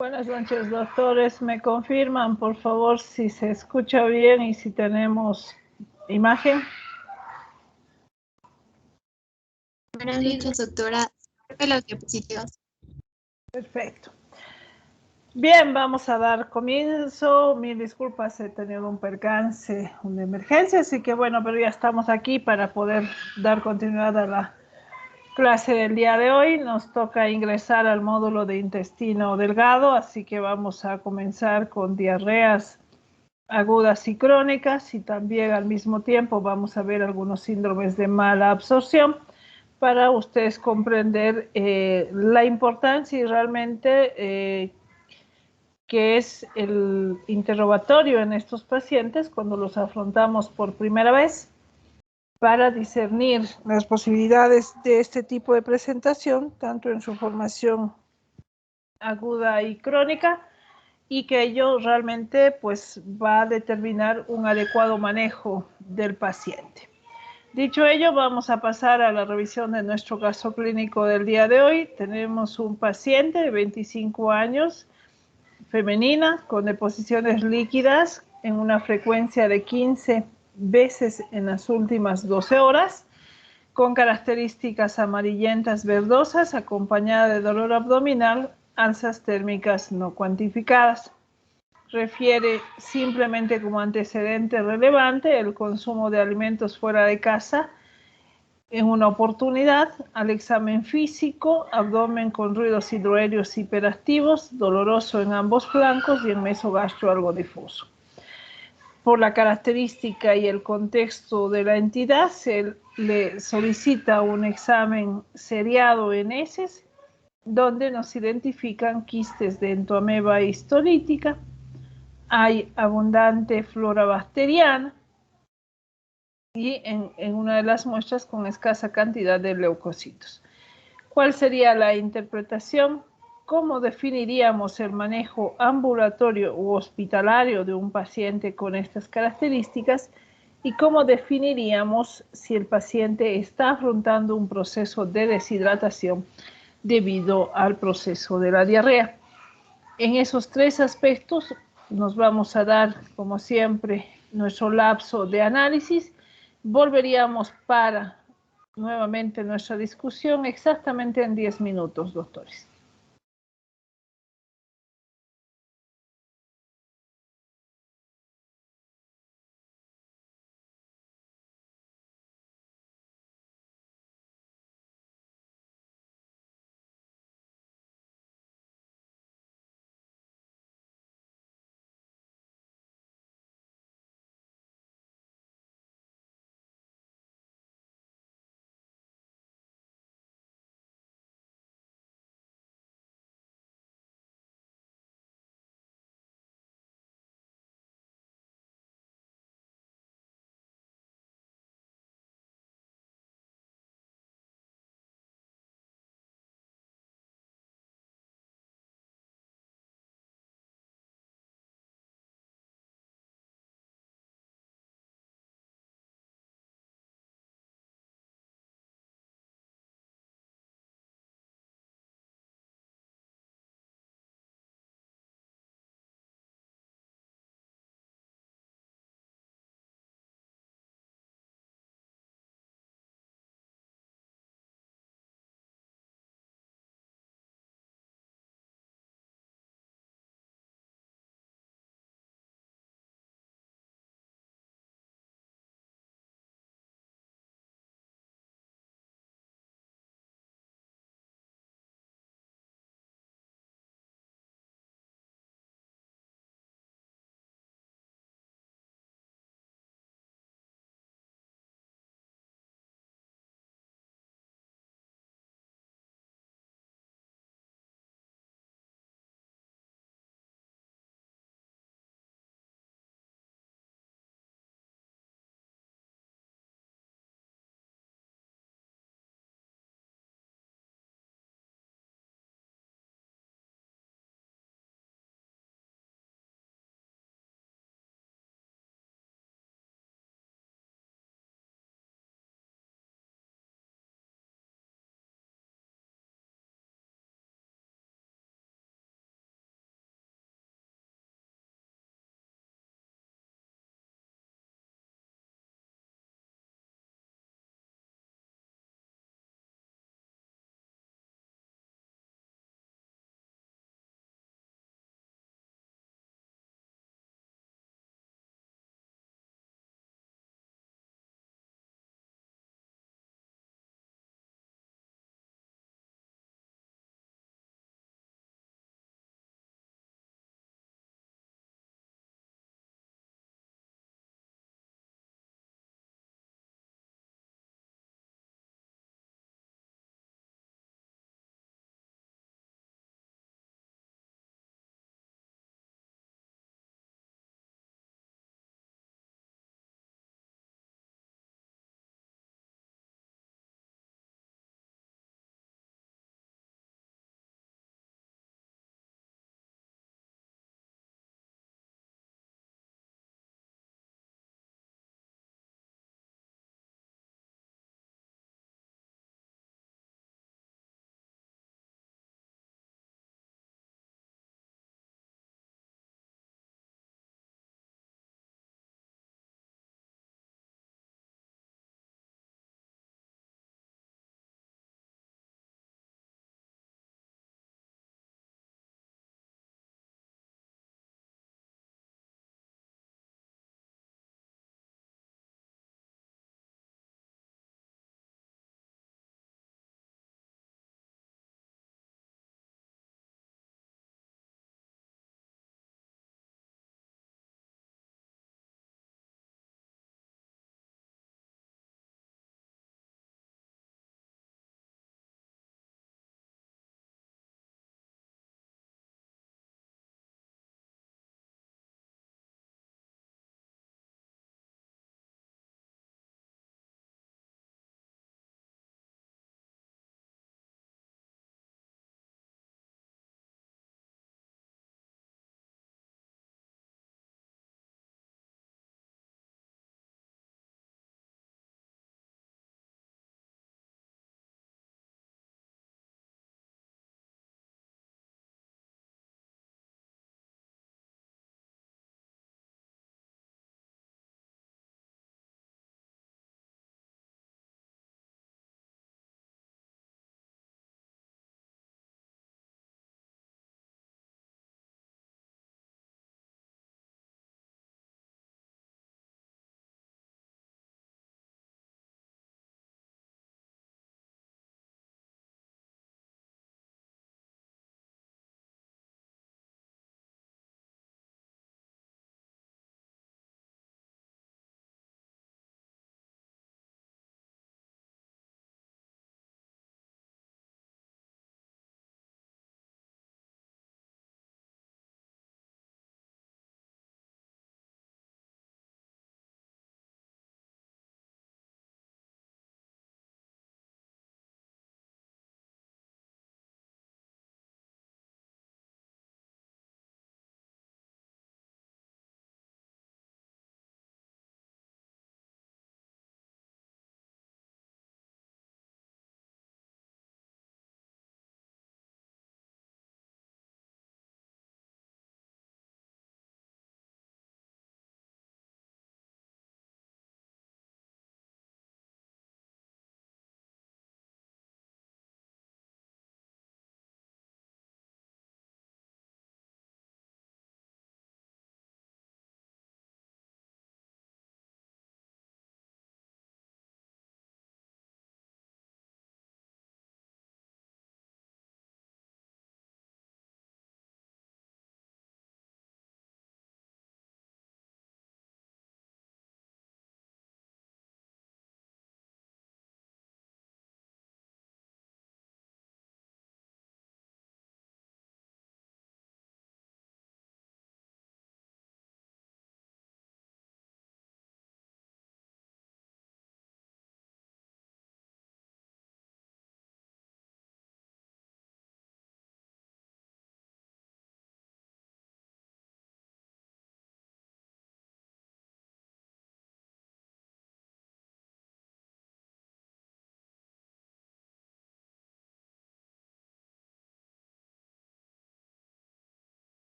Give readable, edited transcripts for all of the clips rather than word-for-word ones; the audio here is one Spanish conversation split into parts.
Buenas noches, doctores. ¿Me confirman, por favor, si se escucha bien y si tenemos imagen? Buenas noches, doctora. Las diapositivas. Perfecto. Bien, vamos a dar comienzo. Mil disculpas, he tenido un percance, una emergencia, así que bueno, pero ya estamos aquí para poder dar continuidad a la clase del día de hoy. Nos toca ingresar al módulo de intestino delgado, así que vamos a comenzar con diarreas agudas y crónicas, y también al mismo tiempo vamos a ver algunos síndromes de mala absorción para ustedes comprender la importancia y realmente que es el interrogatorio en estos pacientes cuando los afrontamos por primera vez para discernir las posibilidades de este tipo de presentación, tanto en su formación aguda y crónica, y que ello realmente pues va a determinar un adecuado manejo del paciente. Dicho ello, vamos a pasar a la revisión de nuestro caso clínico del día de hoy. Tenemos un paciente de 25 años, femenina, con deposiciones líquidas en una frecuencia de 15 veces en las últimas 12 horas, con características amarillentas verdosas, acompañada de dolor abdominal, alzas térmicas no cuantificadas. Refiere simplemente como antecedente relevante el consumo de alimentos fuera de casa en una oportunidad, al examen físico, abdomen con ruidos hidroaéreos hiperactivos, doloroso en ambos flancos y en mesogastro algo difuso. Por la característica y el contexto de la entidad, se le solicita un examen seriado en heces, donde nos identifican quistes de entoameba histolítica. Hay abundante flora bacteriana y en una de las muestras con escasa cantidad de leucocitos. ¿Cuál sería la interpretación? ¿Cómo definiríamos el manejo ambulatorio u hospitalario de un paciente con estas características? ¿Y cómo definiríamos si el paciente está afrontando un proceso de deshidratación debido al proceso de la diarrea? En esos tres aspectos nos vamos a dar, como siempre, nuestro lapso de análisis. Volveríamos para nuevamente nuestra discusión exactamente en 10 minutos, doctores.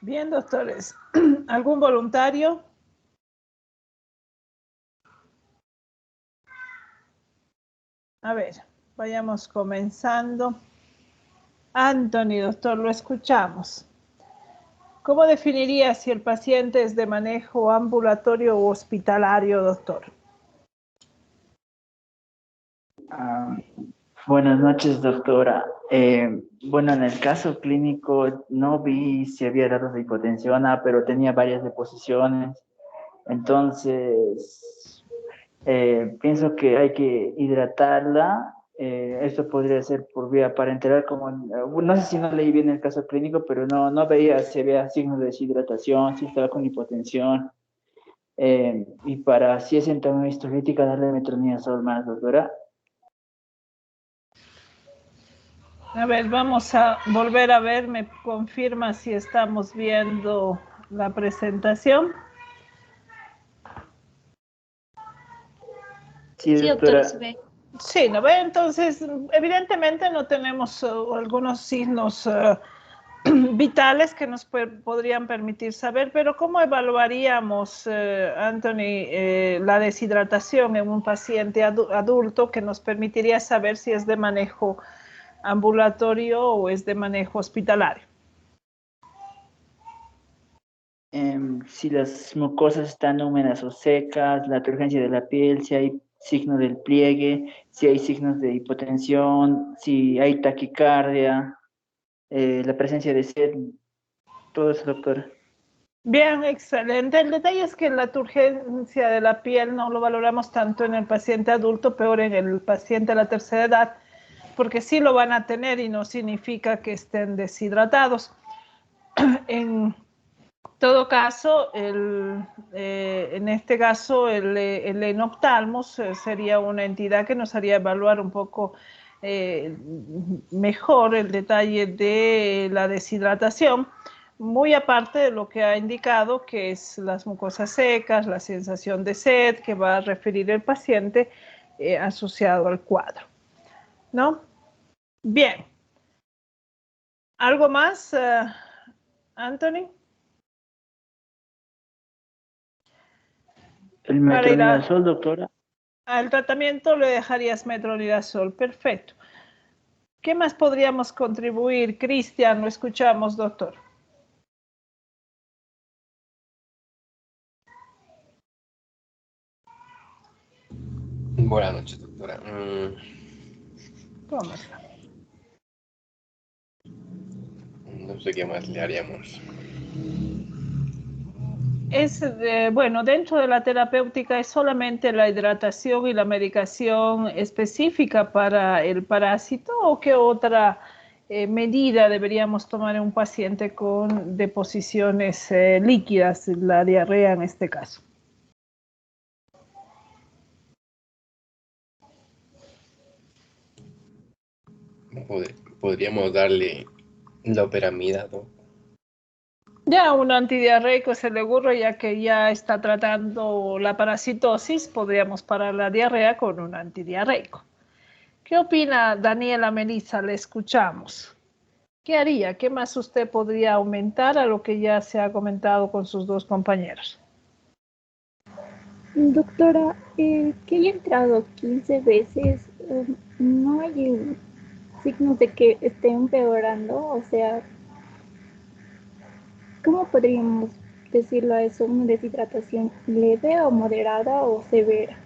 Bien, doctores. ¿Algún voluntario? A ver, vayamos comenzando. Anthony, doctor, lo escuchamos. ¿Cómo definiría si el paciente es de manejo ambulatorio o hospitalario, doctor? Buenas noches, doctora. Bueno, en el caso clínico no vi si había datos de hipotensión, pero tenía varias deposiciones. Entonces, pienso que hay que hidratarla. Esto podría ser por vía parenteral, como no sé si no leí bien el caso clínico, pero no veía si había signos de deshidratación, si estaba con hipotensión. Y para si es entorno histolítica, darle metronidazol más, doctora. A ver, vamos a volver a ver, me confirma si estamos viendo la presentación. Sí, Sí, doctora. doctora, se ve. Sí, ¿no ve? Entonces, evidentemente no tenemos algunos signos vitales que nos podrían permitir saber, pero ¿cómo evaluaríamos, Anthony, la deshidratación en un paciente adulto que nos permitiría saber si es de manejo ambulatorio o es de manejo hospitalario? Si las mucosas están húmedas o secas, la turgencia de la piel, si hay signos del pliegue, si hay signos de hipotensión, si hay taquicardia, la presencia de sed, todo eso, doctora. Bien, excelente. El detalle es que la turgencia de la piel no lo valoramos tanto en el paciente adulto, peor en el paciente de la tercera edad, porque sí lo van a tener y no significa que estén deshidratados. En todo caso, en este caso, el enoftalmos sería una entidad que nos haría evaluar un poco mejor el detalle de la deshidratación, muy aparte de lo que ha indicado, que es las mucosas secas, la sensación de sed que va a referir el paciente asociado al cuadro, ¿no? Bien. ¿Algo más, Anthony? El Para ir metronidazol, doctora. al tratamiento le dejarías metronidazol. Perfecto. ¿Qué más podríamos contribuir? Cristian, lo escuchamos, doctor. Buenas noches, doctora. ¿Cómo está? No sé qué más le haríamos. Bueno, dentro de la terapéutica es solamente la hidratación y la medicación específica para el parásito, o qué otra medida deberíamos tomar en un paciente con deposiciones líquidas, la diarrea en este caso. Podríamos darle loperamida, ¿no? Ya un antidiarreico se le ocurre, ya que ya está tratando la parasitosis, podríamos parar la diarrea con un antidiarreico. ¿Qué opina Daniela Melissa? Le escuchamos. ¿Qué haría? ¿Qué más usted podría aumentar a lo que ya se ha comentado con sus dos compañeros? Doctora, que haya entrado 15 veces, ¿no hay signos de que esté empeorando? O sea, ¿cómo podríamos decirlo a eso? ¿Una deshidratación leve o moderada o severa?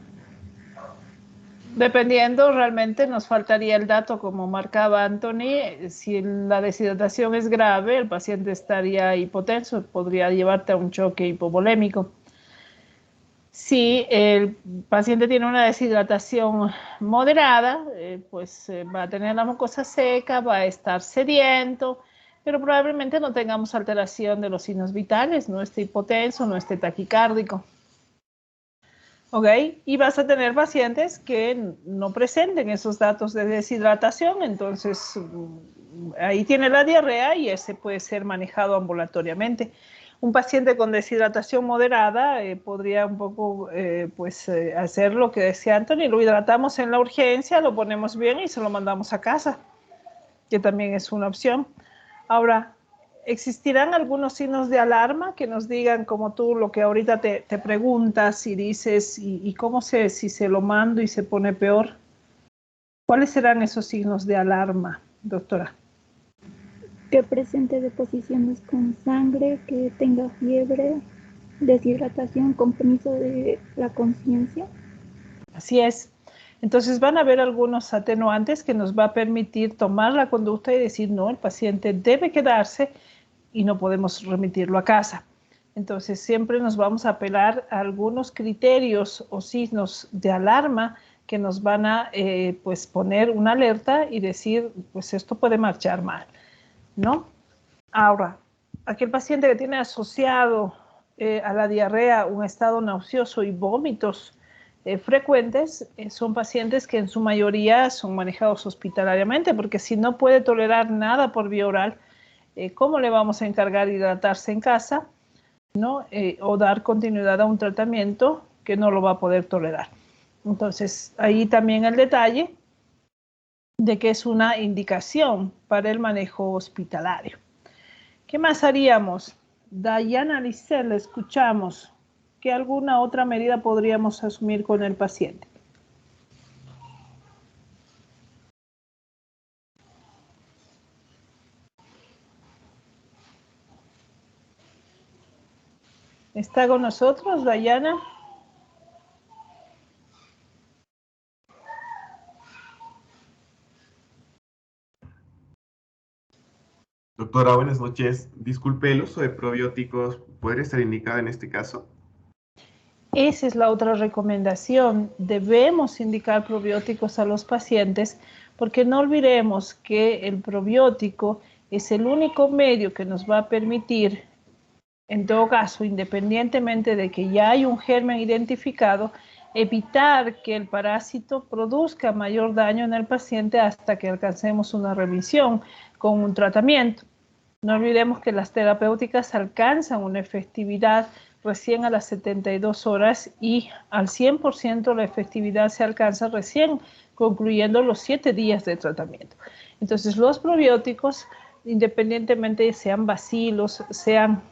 Dependiendo, realmente nos faltaría el dato, como marcaba Anthony. Si la deshidratación es grave, el paciente estaría hipotenso, podría llevarte a un choque hipovolémico. Si el paciente tiene una deshidratación moderada, pues va a tener la mucosa seca, va a estar sediento, pero probablemente no tengamos alteración de los signos vitales, no esté hipotenso, no esté taquicárdico. ¿Ok? Y vas a tener pacientes que no presenten esos datos de deshidratación, entonces ahí tiene la diarrea y ese puede ser manejado ambulatoriamente. Un paciente con deshidratación moderada podría un poco hacer lo que decía Anthony, lo hidratamos en la urgencia, lo ponemos bien y se lo mandamos a casa, que también es una opción. Ahora, ¿Existirán algunos signos de alarma que nos digan, como tú, lo que ahorita te preguntas y dices, y cómo sé si se lo mando y se pone peor? ¿Cuáles serán esos signos de alarma, doctora? Que presente deposiciones con sangre, que tenga fiebre, deshidratación, compromiso de la conciencia. Así es. Entonces van a haber algunos atenuantes que nos va a permitir tomar la conducta y decir, no, el paciente debe quedarse y no podemos remitirlo a casa. Entonces siempre nos vamos a apelar a algunos criterios o signos de alarma que nos van a pues poner una alerta y decir, pues esto puede marchar mal, ¿no? Ahora, aquel paciente que tiene asociado a la diarrea un estado nauseoso y vómitos frecuentes, son pacientes que en su mayoría son manejados hospitalariamente, porque si no puede tolerar nada por vía oral, ¿cómo le vamos a encargar hidratarse en casa, ¿no? O dar continuidad a un tratamiento que no lo va a poder tolerar? Entonces, ahí también el detalle de que es una indicación para el manejo hospitalario. ¿Qué más haríamos? Dayana Lisset, le escuchamos. ¿Qué alguna otra medida podríamos asumir con el paciente? ¿Está con nosotros, Dayana? Doctora, buenas noches. Disculpe, ¿el uso de probióticos puede estar indicado en este caso? Esa es la otra recomendación. Debemos indicar probióticos a los pacientes porque no olvidemos que el probiótico es el único medio que nos va a permitir, en todo caso, independientemente de que ya hay un germen identificado, evitar que el parásito produzca mayor daño en el paciente hasta que alcancemos una remisión con un tratamiento. No olvidemos que las terapéuticas alcanzan una efectividad recién a las 72 horas y al 100% la efectividad se alcanza recién concluyendo los 7 días de tratamiento. Entonces los probióticos, independientemente sean bacilos, sean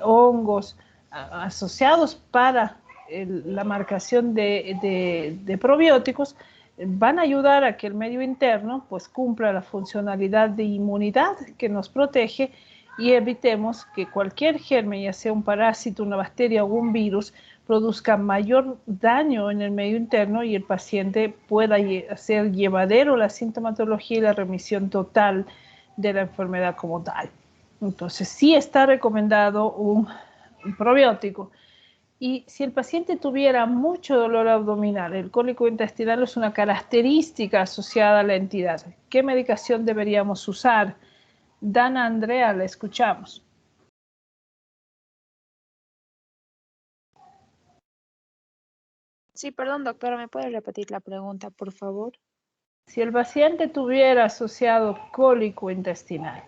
hongos asociados para la marcación de probióticos, van a ayudar a que el medio interno pues cumpla la funcionalidad de inmunidad que nos protege y evitemos que cualquier germen, ya sea un parásito, una bacteria o un virus, produzca mayor daño en el medio interno y el paciente pueda hacer llevadero la sintomatología y la remisión total de la enfermedad como tal. Entonces, sí está recomendado un probiótico. Y si el paciente tuviera mucho dolor abdominal, el cólico intestinal es una característica asociada a la entidad. ¿Qué medicación deberíamos usar? Dana Andrea, la escuchamos. Sí, perdón, doctora, ¿me puede repetir la pregunta, por favor? Si el paciente tuviera asociado cólico intestinal,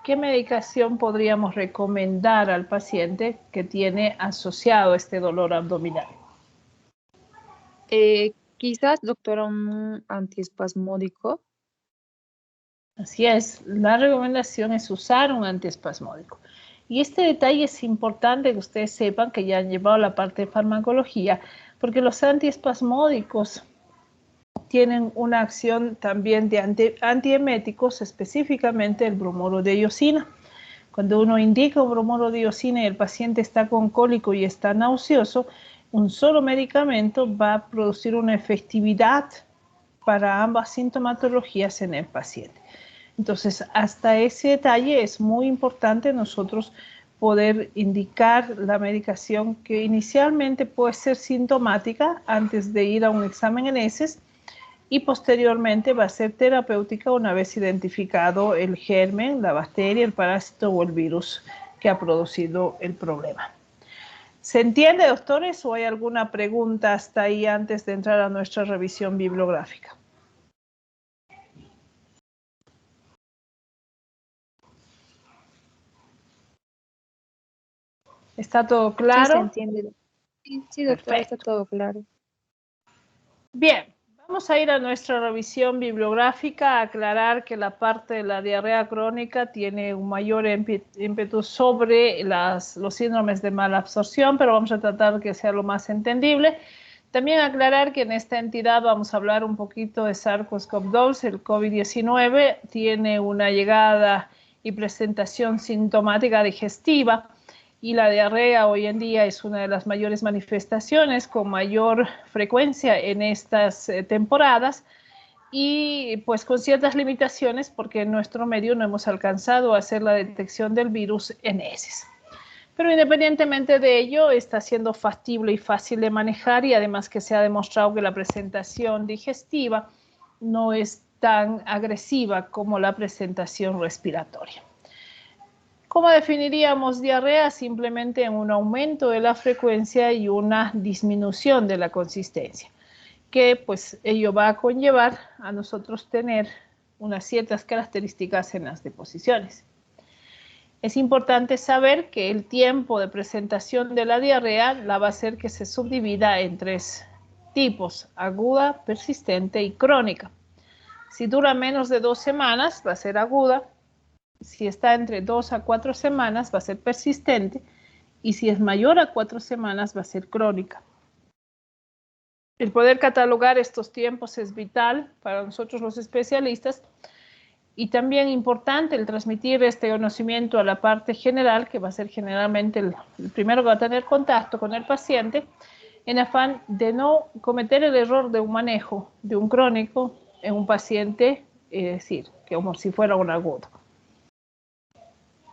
¿qué medicación podríamos recomendar al paciente que tiene asociado este dolor abdominal? Quizás, doctora, un antiespasmódico. Así es, la recomendación es usar un antiespasmódico. Y este detalle es importante que ustedes sepan que ya han llevado la parte de farmacología, porque los antiespasmódicos tienen una acción también de antieméticos, específicamente el bromuro de iosina. Cuando uno indica un bromuro de iosina y el paciente está con cólico y está nauseoso, un solo medicamento va a producir una efectividad para ambas sintomatologías en el paciente. Entonces, hasta ese detalle es muy importante nosotros poder indicar la medicación que inicialmente puede ser sintomática antes de ir a un examen en heces y posteriormente va a ser terapéutica una vez identificado el germen, la bacteria, el parásito o el virus que ha producido el problema. ¿Se entiende, doctores, o hay alguna pregunta hasta ahí antes de entrar a nuestra revisión bibliográfica? ¿Está todo claro? Sí, se entiende. Sí, doctora, está Perfecto. todo claro. Bien, Vamos a ir a nuestra revisión bibliográfica a aclarar que la parte de la diarrea crónica tiene un mayor ímpetu sobre los síndromes de mala absorción, pero vamos a tratar que sea lo más entendible. También aclarar que en esta entidad vamos a hablar un poquito de SARS-CoV-2, el COVID-19, tiene una llegada y presentación sintomática digestiva, y la diarrea hoy en día es una de las mayores manifestaciones con mayor frecuencia en estas temporadas, y pues con ciertas limitaciones porque en nuestro medio no hemos alcanzado a hacer la detección del virus en heces. Pero independientemente de ello, está siendo factible y fácil de manejar, y además que se ha demostrado que la presentación digestiva no es tan agresiva como la presentación respiratoria. ¿Cómo definiríamos diarrea? Simplemente en un aumento de la frecuencia y una disminución de la consistencia, que pues ello va a conllevar a nosotros tener unas ciertas características en las deposiciones. Es importante saber que el tiempo de presentación de la diarrea la va a hacer que se subdivida en 3 tipos: aguda, persistente y crónica. Si dura menos de 2 semanas va a ser aguda. Si está entre 2 a 4 semanas va a ser persistente, y si es mayor a 4 semanas va a ser crónica. El poder catalogar estos tiempos es vital para nosotros los especialistas, y también importante el transmitir este conocimiento a la parte general, que va a ser generalmente el primero que va a tener contacto con el paciente, en afán de no cometer el error de un manejo de un crónico en un paciente, es decir, como si fuera un agudo.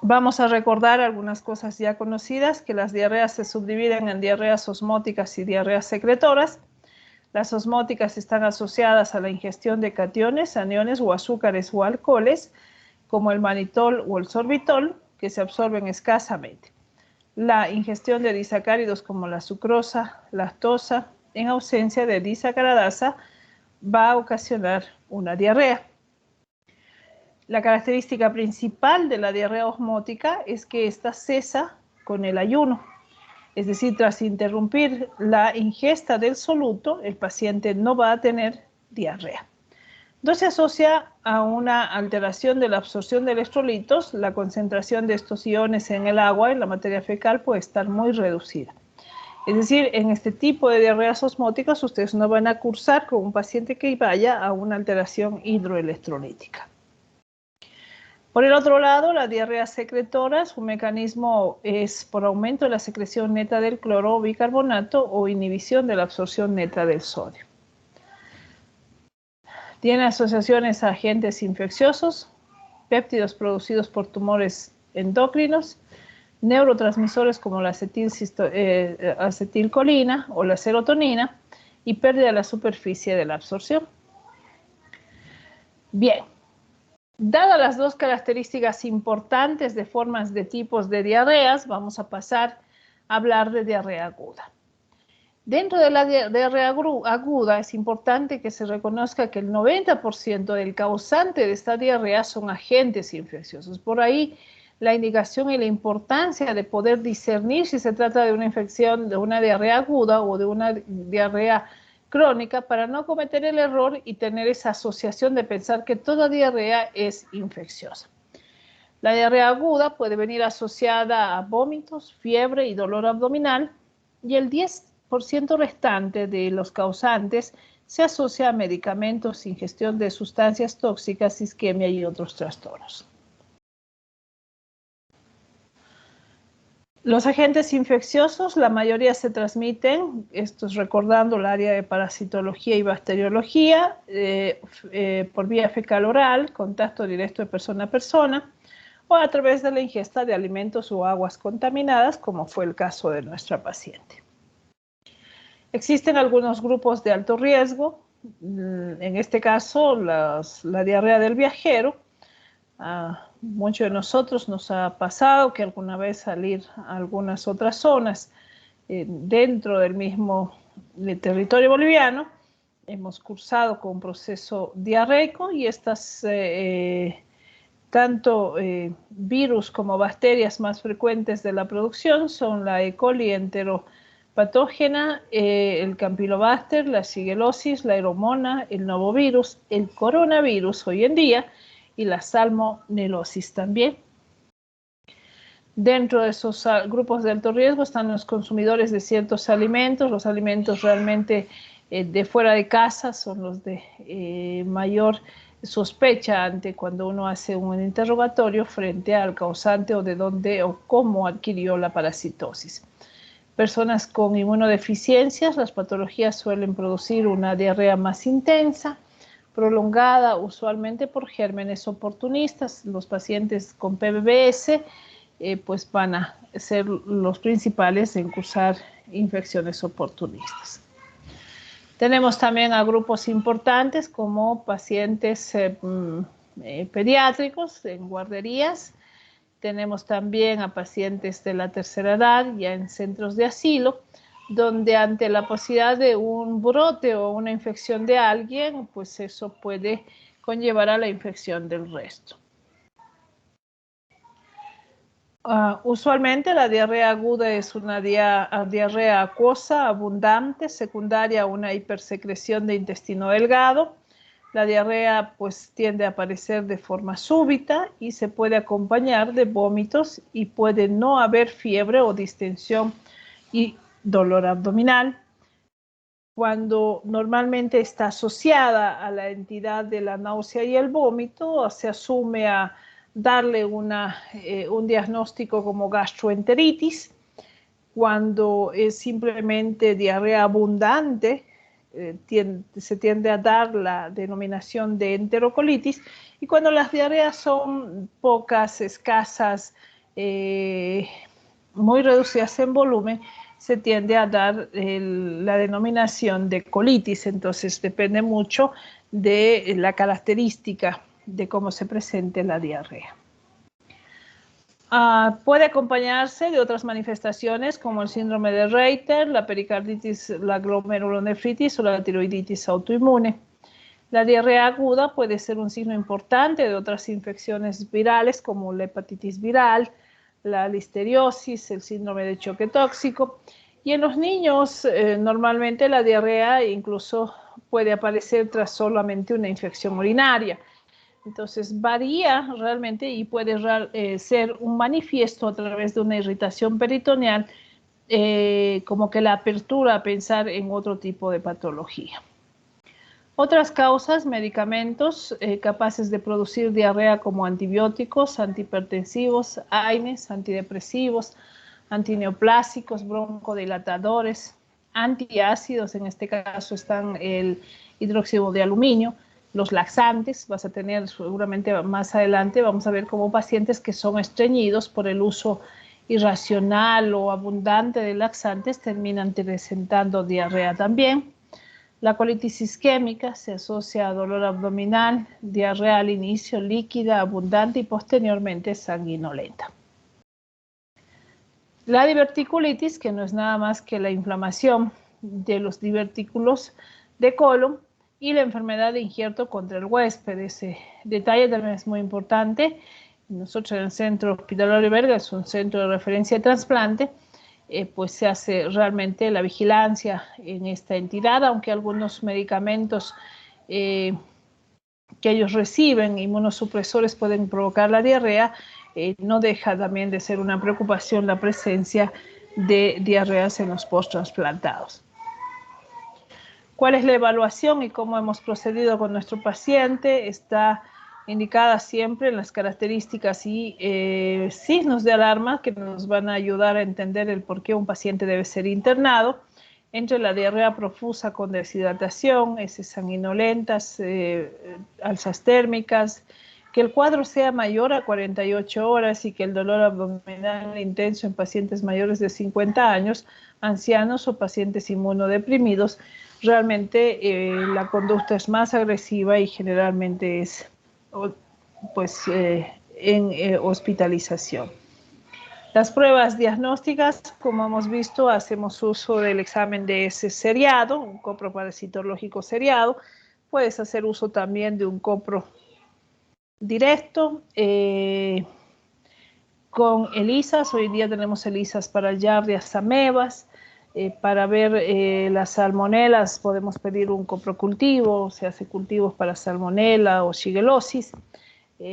Vamos a recordar algunas cosas ya conocidas, que las diarreas se subdividen en diarreas osmóticas y diarreas secretoras. Las osmóticas están asociadas a la ingestión de cationes, aniones o azúcares o alcoholes, como el manitol o el sorbitol, que se absorben escasamente. La ingestión de disacáridos como la sucrosa, lactosa, en ausencia de disacaradasa, va a ocasionar una diarrea. La característica principal de la diarrea osmótica es que ésta cesa con el ayuno. Es decir, tras interrumpir la ingesta del soluto, el paciente no va a tener diarrea. Entonces se asocia a una alteración de la absorción de electrolitos. La concentración de estos iones en el agua, en la materia fecal, puede estar muy reducida. Es decir, en este tipo de diarreas osmóticas ustedes no van a cursar con un paciente que vaya a una alteración hidroelectrolítica. Por el otro lado, la diarrea secretora, su mecanismo es por aumento de la secreción neta del cloro o bicarbonato o inhibición de la absorción neta del sodio. Tiene asociaciones a agentes infecciosos, péptidos producidos por tumores endocrinos, neurotransmisores como la acetilcolina o la serotonina, y pérdida de la superficie de la absorción. Bien. Dadas las 2 características importantes de formas de tipos de diarreas, vamos a pasar a hablar de diarrea aguda. Dentro de la diarrea aguda es importante que se reconozca que el 90% del causante de esta diarrea son agentes infecciosos. Por ahí la indicación y la importancia de poder discernir si se trata de una infección, de una diarrea aguda o de una diarrea crónica, para no cometer el error y tener esa asociación de pensar que toda diarrea es infecciosa. La diarrea aguda puede venir asociada a vómitos, fiebre y dolor abdominal, y el 10% restante de los causantes se asocia a medicamentos, ingestión de sustancias tóxicas, isquemia y otros trastornos. Los agentes infecciosos, la mayoría se transmiten, esto es recordando el área de parasitología y bacteriología, por vía fecal oral, contacto directo de persona a persona, o a través de la ingesta de alimentos o aguas contaminadas, como fue el caso de nuestra paciente. Existen algunos grupos de alto riesgo, en este caso la diarrea del viajero. A muchos de nosotros nos ha pasado que alguna vez salir a algunas otras zonas dentro del mismo territorio boliviano, hemos cursado con un proceso diarreico, y estas tanto virus como bacterias más frecuentes de la producción son la E. coli patógena, el Campylobacter, la Shigellosis, la Aeromona, el novovirus, el coronavirus hoy en día y la salmonelosis también. Dentro de esos grupos de alto riesgo están los consumidores de ciertos alimentos. Los alimentos realmente de fuera de casa son los de mayor sospecha ante cuando uno hace un interrogatorio frente al causante o de dónde o cómo adquirió la parasitosis. Personas con inmunodeficiencias, las patologías suelen producir una diarrea más intensa, prolongada, usualmente por gérmenes oportunistas. Los pacientes con PBBS pues van a ser los principales en cursar infecciones oportunistas. Tenemos también a grupos importantes como pacientes pediátricos en guarderías. Tenemos también a pacientes de la tercera edad ya en centros de asilo, donde ante la posibilidad de un brote o una infección de alguien, pues eso puede conllevar a la infección del resto. Usualmente la diarrea aguda es una diarrea acuosa, abundante, secundaria a una hipersecreción de intestino delgado. La diarrea pues tiende a aparecer de forma súbita y se puede acompañar de vómitos y puede no haber fiebre o distensión y dolor abdominal. Cuando normalmente está asociada a la entidad de la náusea y el vómito, se asume a darle un diagnóstico como gastroenteritis. Cuando es simplemente diarrea abundante, se tiende a dar la denominación de enterocolitis, y cuando las diarreas son pocas, escasas, muy reducidas en volumen, se tiende a dar la denominación de colitis. Entonces depende mucho de la característica de cómo se presente la diarrea. Puede acompañarse de otras manifestaciones como el síndrome de Reiter, la pericarditis, la glomerulonefritis o la tiroiditis autoinmune. La diarrea aguda puede ser un signo importante de otras infecciones virales como la hepatitis viral, la listeriosis, el síndrome de choque tóxico. Y en los niños normalmente la diarrea incluso puede aparecer tras solamente una infección urinaria. Entonces varía realmente y puede ser un manifiesto a través de una irritación peritoneal, como que la apertura a pensar en otro tipo de patología. Otras causas, medicamentos capaces de producir diarrea como antibióticos, antihipertensivos, AINES, antidepresivos, antineoplásicos, broncodilatadores, antiácidos, en este caso están el hidróxido de aluminio, los laxantes. Vas a tener seguramente más adelante, vamos a ver cómo pacientes que son estreñidos por el uso irracional o abundante de laxantes terminan presentando diarrea también. La colitis isquémica se asocia a dolor abdominal, diarrea al inicio líquida, abundante y posteriormente sanguinolenta. La diverticulitis, que no es nada más que la inflamación de los divertículos de colon, y la enfermedad de injerto contra el huésped. Ese detalle también es muy importante. Nosotros en el Centro Hospitalario Berga, es un centro de referencia de trasplante, pues se hace realmente la vigilancia en esta entidad, aunque algunos medicamentos que ellos reciben, inmunosupresores, pueden provocar la diarrea, no deja también de ser una preocupación la presencia de diarreas en los post-transplantados. ¿Cuál es la evaluación y cómo hemos procedido con nuestro paciente? Está indicada siempre en las características y signos de alarma que nos van a ayudar a entender el por qué un paciente debe ser internado. Entre la diarrea profusa con deshidratación, heces sanguinolentas, alzas térmicas, que el cuadro sea mayor a 48 horas y que el dolor abdominal intenso en pacientes mayores de 50 años, ancianos o pacientes inmunodeprimidos. Realmente la conducta es más agresiva y generalmente es en hospitalización. Las pruebas diagnósticas, como hemos visto, hacemos uso del examen de heces seriado, un copro parasitológico seriado. Puedes hacer uso también de un copro directo con ELISAs. Hoy día tenemos ELISAs para Yardias amebas. Para ver las salmonelas podemos pedir un coprocultivo, se hace cultivos para salmonela o shigellosis.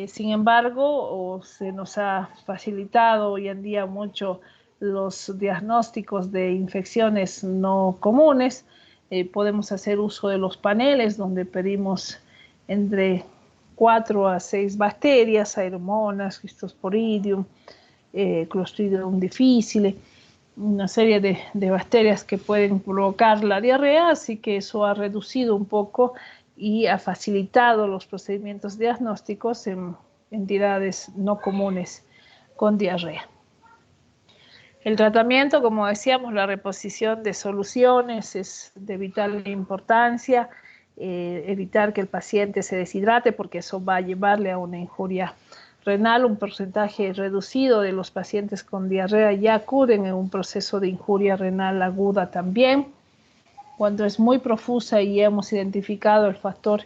Sin embargo, se nos ha facilitado hoy en día mucho los diagnósticos de infecciones no comunes. Podemos hacer uso de los paneles donde pedimos entre 4 a 6 bacterias, Aeromonas, Histosporidium, Clostridium difficile, una serie de bacterias que pueden provocar la diarrea, así que eso ha reducido un poco y ha facilitado los procedimientos diagnósticos en entidades no comunes con diarrea. El tratamiento, como decíamos, la reposición de soluciones es de vital importancia, evitar que el paciente se deshidrate porque eso va a llevarle a una injuria renal. Un porcentaje reducido de los pacientes con diarrea ya acuden en un proceso de injuria renal aguda también. Cuando es muy profusa y hemos identificado el factor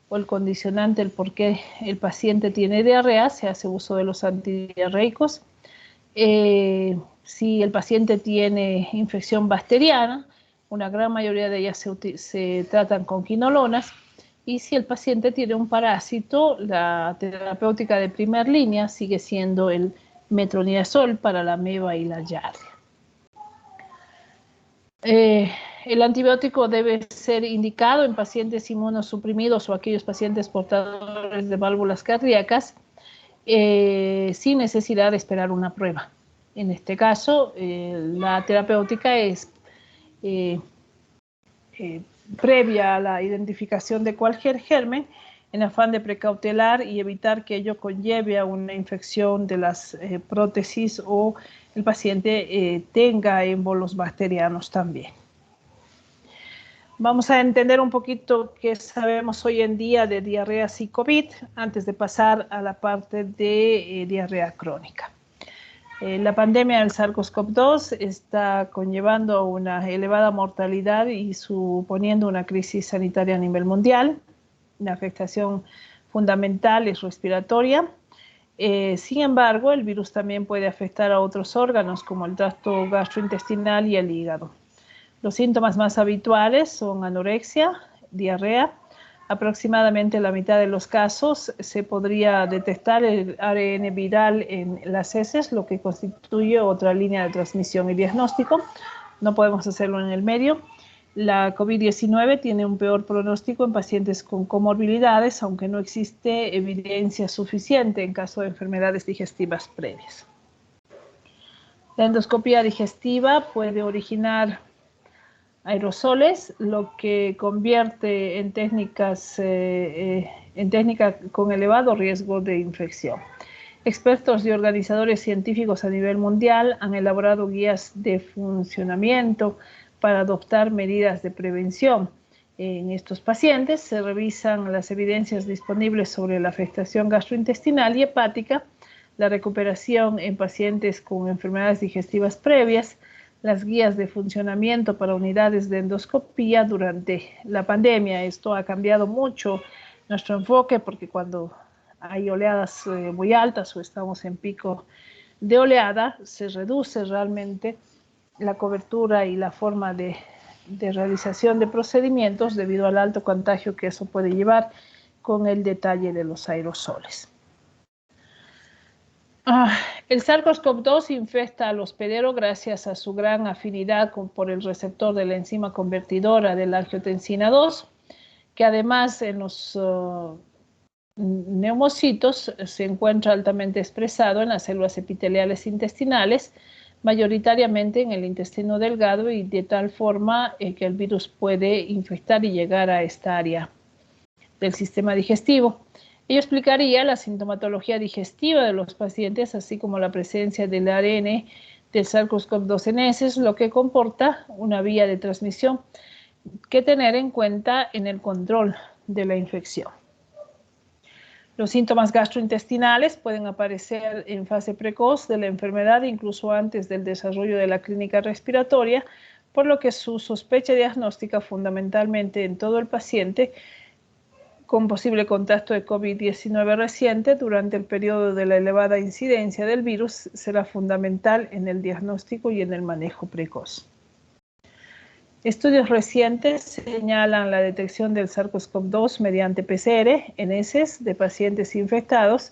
o el condicionante, el por qué el paciente tiene diarrea, se hace uso de los antidiarreicos. Si el paciente tiene infección bacteriana, una gran mayoría de ellas se tratan con quinolonas. Y si el paciente tiene un parásito, la terapéutica de primera línea sigue siendo el metronidazol para la ameba y la giardia. El antibiótico debe ser indicado en pacientes inmunosuprimidos o aquellos pacientes portadores de válvulas cardíacas sin necesidad de esperar una prueba. En este caso, la terapéutica es previa a la identificación de cualquier germen en afán de precautelar y evitar que ello conlleve a una infección de las prótesis o el paciente tenga émbolos bacterianos también. Vamos a entender un poquito qué sabemos hoy en día de diarreas y COVID antes de pasar a la parte de diarrea crónica. La pandemia del SARS-CoV-2 está conllevando una elevada mortalidad y suponiendo una crisis sanitaria a nivel mundial. La afectación fundamental es respiratoria. Sin embargo, el virus también puede afectar a otros órganos como el tracto gastrointestinal y el hígado. Los síntomas más habituales son anorexia, diarrea. Aproximadamente la mitad de los casos se podría detectar el ARN viral en las heces, lo que constituye otra línea de transmisión y diagnóstico. No podemos hacerlo en el medio. La COVID-19 tiene un peor pronóstico en pacientes con comorbilidades, aunque no existe evidencia suficiente en caso de enfermedades digestivas previas. La endoscopia digestiva puede originar aerosoles, lo que convierte en técnica con elevado riesgo de infección. Expertos y organizadores científicos a nivel mundial han elaborado guías de funcionamiento para adoptar medidas de prevención. En estos pacientes se revisan las evidencias disponibles sobre la afectación gastrointestinal y hepática, la recuperación en pacientes con enfermedades digestivas previas, las guías de funcionamiento para unidades de endoscopía durante la pandemia. Esto ha cambiado mucho nuestro enfoque porque cuando hay oleadas muy altas o estamos en pico de oleada, se reduce realmente la cobertura y la forma de realización de procedimientos debido al alto contagio que eso puede llevar con el detalle de los aerosoles. El SARS-CoV-2 infecta al hospedero gracias a su gran afinidad por el receptor de la enzima convertidora de la angiotensina 2, que además en los neumocitos se encuentra altamente expresado en las células epiteliales intestinales, mayoritariamente en el intestino delgado y de tal forma que el virus puede infectar y llegar a esta área del sistema digestivo. Ello explicaría la sintomatología digestiva de los pacientes, así como la presencia del ARN del SARS-CoV-2 en heces, lo que comporta una vía de transmisión que tener en cuenta en el control de la infección. Los síntomas gastrointestinales pueden aparecer en fase precoz de la enfermedad, incluso antes del desarrollo de la clínica respiratoria, por lo que su sospecha diagnóstica fundamentalmente en todo el paciente con posible contacto de COVID-19 reciente durante el periodo de la elevada incidencia del virus será fundamental en el diagnóstico y en el manejo precoz. Estudios recientes señalan la detección del SARS-CoV-2 mediante PCR en heces de pacientes infectados,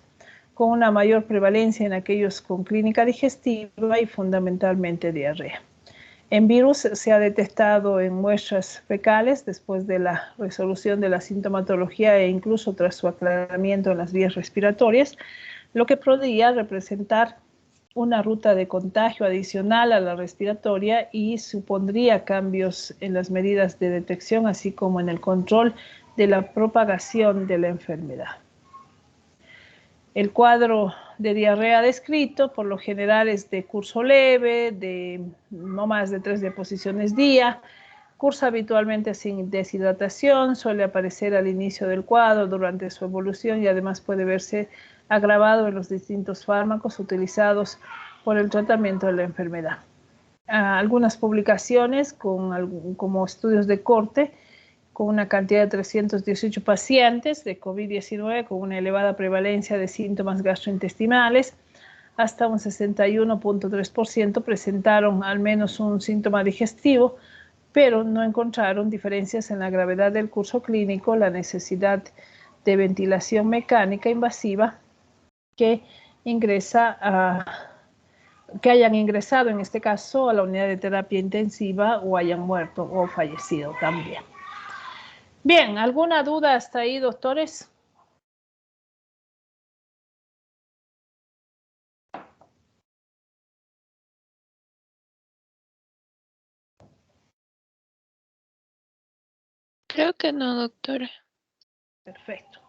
con una mayor prevalencia en aquellos con clínica digestiva y fundamentalmente diarrea. En virus se ha detectado en muestras fecales después de la resolución de la sintomatología e incluso tras su aclaramiento en las vías respiratorias, lo que podría representar una ruta de contagio adicional a la respiratoria y supondría cambios en las medidas de detección, así como en el control de la propagación de la enfermedad. El cuadro de diarrea descrito por lo general es de curso leve, de no más de 3 deposiciones día, cursa habitualmente sin deshidratación, suele aparecer al inicio del cuadro durante su evolución y además puede verse agravado en los distintos fármacos utilizados por el tratamiento de la enfermedad. Algunas publicaciones como estudios de corte con una cantidad de 318 pacientes de COVID-19 con una elevada prevalencia de síntomas gastrointestinales, hasta un 61.3% presentaron al menos un síntoma digestivo, pero no encontraron diferencias en la gravedad del curso clínico, la necesidad de ventilación mecánica invasiva que hayan ingresado en este caso a la unidad de terapia intensiva o hayan muerto o fallecido también. Bien, ¿alguna duda hasta ahí, doctores? Creo que no, doctora. Perfecto.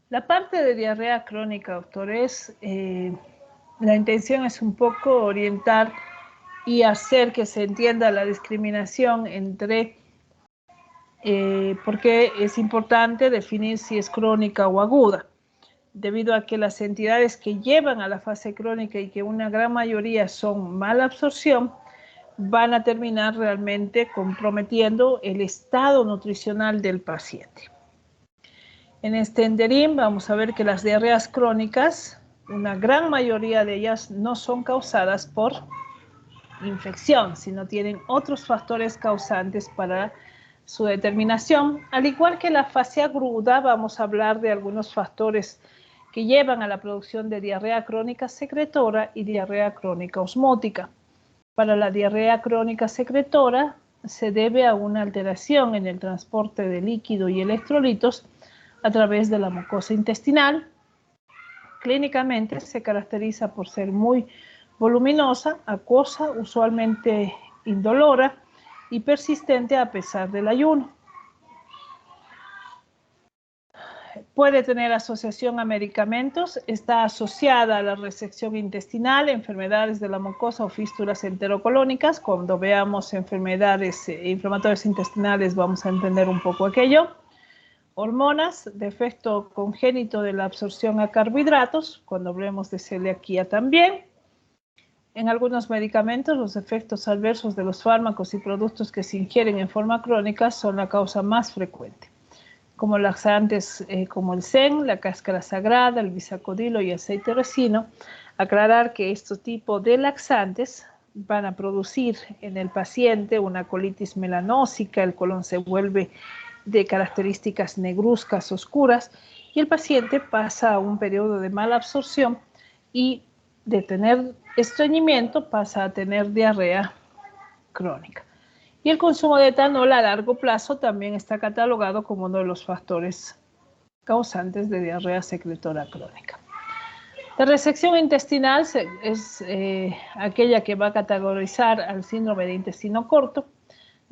La parte de diarrea crónica, doctores, la intención es un poco orientar y hacer que se entienda la discriminación entre, porque es importante definir si es crónica o aguda, debido a que las entidades que llevan a la fase crónica y que una gran mayoría son mala absorción, van a terminar realmente comprometiendo el estado nutricional del paciente. En este enderín vamos a ver que las diarreas crónicas, una gran mayoría de ellas no son causadas por infección, sino tienen otros factores causantes para su determinación. Al igual que la fase aguda, vamos a hablar de algunos factores que llevan a la producción de diarrea crónica secretora y diarrea crónica osmótica. Para la diarrea crónica secretora se debe a una alteración en el transporte de líquido y electrolitos a través de la mucosa intestinal. Clínicamente se caracteriza por ser muy voluminosa, acuosa, usualmente indolora y persistente a pesar del ayuno. Puede tener asociación a medicamentos, está asociada a la resección intestinal, enfermedades de la mucosa o fístulas enterocolónicas. Cuando veamos enfermedades inflamatorias intestinales vamos a entender un poco aquello. Hormonas, defecto congénito de la absorción a carbohidratos, cuando hablemos de celiaquía también. En algunos medicamentos, los efectos adversos de los fármacos y productos que se ingieren en forma crónica son la causa más frecuente, como laxantes como el zen, la cáscara sagrada, el bisacodilo y aceite resino. Aclarar que estos tipos de laxantes van a producir en el paciente una colitis melanósica, el colon se vuelve de características negruzcas oscuras y el paciente pasa a un periodo de mala absorción y de tener estreñimiento pasa a tener diarrea crónica. Y el consumo de etanol a largo plazo también está catalogado como uno de los factores causantes de diarrea secretora crónica. La resección intestinal es aquella que va a categorizar al síndrome de intestino corto.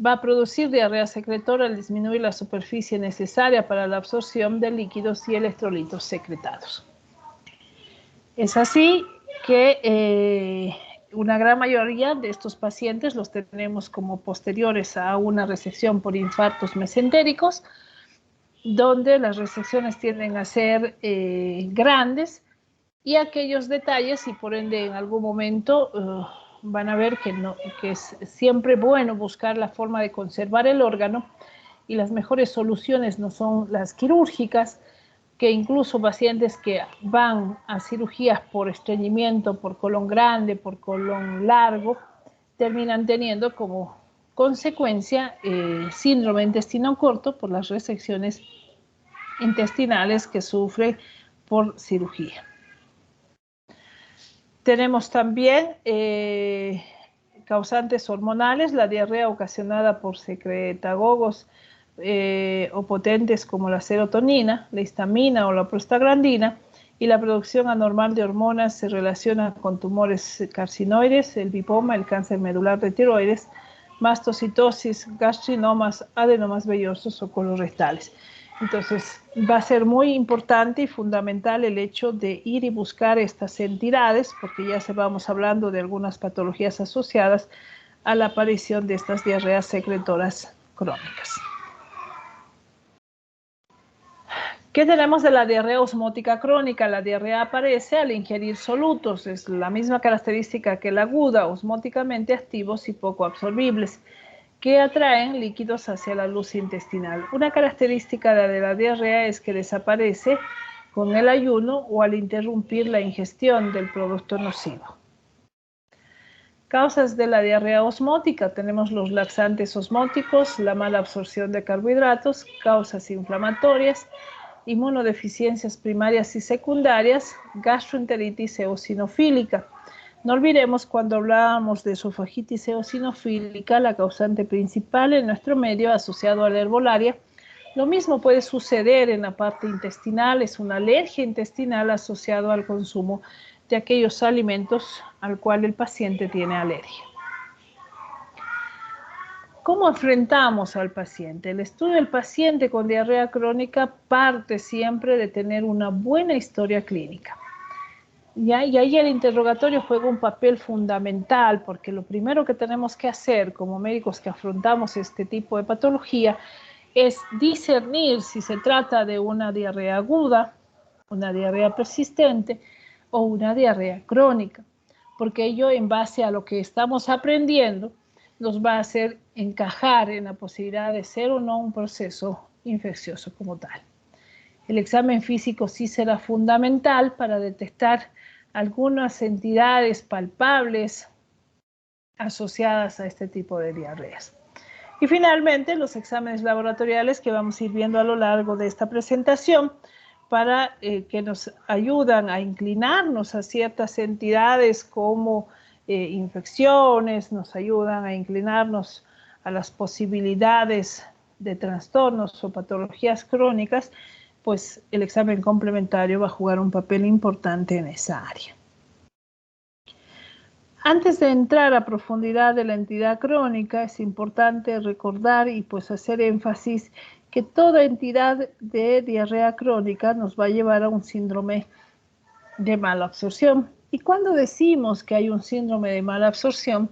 Va a producir diarrea secretora al disminuir la superficie necesaria para la absorción de líquidos y electrolitos secretados. Es así que una gran mayoría de estos pacientes los tenemos como posteriores a una resección por infartos mesentéricos, donde las resecciones tienden a ser grandes y aquellos detalles y por ende en algún momento van a ver que es siempre bueno buscar la forma de conservar el órgano y las mejores soluciones no son las quirúrgicas, que incluso pacientes que van a cirugías por estreñimiento, por colon grande, por colon largo, terminan teniendo como consecuencia síndrome de intestino corto por las resecciones intestinales que sufre por cirugía. Tenemos también causantes hormonales, la diarrea ocasionada por secretagogos o potentes como la serotonina, la histamina o la prostaglandina, y la producción anormal de hormonas se relaciona con tumores carcinoides, el lipoma, el cáncer medular de tiroides, mastocitosis, gastrinomas, adenomas vellosos o colorectales. Entonces, va a ser muy importante y fundamental el hecho de ir y buscar estas entidades, porque ya se vamos hablando de algunas patologías asociadas a la aparición de estas diarreas secretoras crónicas. ¿Qué tenemos de la diarrea osmótica crónica? La diarrea aparece al ingerir solutos, es la misma característica que la aguda, osmóticamente activos y poco absorbibles, que atraen líquidos hacia la luz intestinal. Una característica de la diarrea es que desaparece con el ayuno o al interrumpir la ingestión del producto nocivo. Causas de la diarrea osmótica: tenemos los laxantes osmóticos, la mala absorción de carbohidratos, causas inflamatorias, inmunodeficiencias primarias y secundarias, gastroenteritis eosinofílica. No olvidemos, cuando hablábamos de esofagitis eosinofílica, la causante principal en nuestro medio asociado a la herbolaria. Lo mismo puede suceder en la parte intestinal, es una alergia intestinal asociada al consumo de aquellos alimentos al cual el paciente tiene alergia. ¿Cómo enfrentamos al paciente? El estudio del paciente con diarrea crónica parte siempre de tener una buena historia clínica. Y ahí el interrogatorio juega un papel fundamental, porque lo primero que tenemos que hacer como médicos que afrontamos este tipo de patología es discernir si se trata de una diarrea aguda, una diarrea persistente o una diarrea crónica, porque ello, en base a lo que estamos aprendiendo, nos va a hacer encajar en la posibilidad de ser o no un proceso infeccioso como tal. El examen físico sí será fundamental para detectar algunas entidades palpables asociadas a este tipo de diarreas. Y finalmente, los exámenes laboratoriales que vamos a ir viendo a lo largo de esta presentación, para que nos ayudan a inclinarnos a ciertas entidades como infecciones, nos ayudan a inclinarnos a las posibilidades de trastornos o patologías crónicas, pues el examen complementario va a jugar un papel importante en esa área. Antes de entrar a profundidad de la entidad crónica, es importante recordar y pues hacer énfasis que toda entidad de diarrea crónica nos va a llevar a un síndrome de mala absorción. Y cuando decimos que hay un síndrome de mala absorción,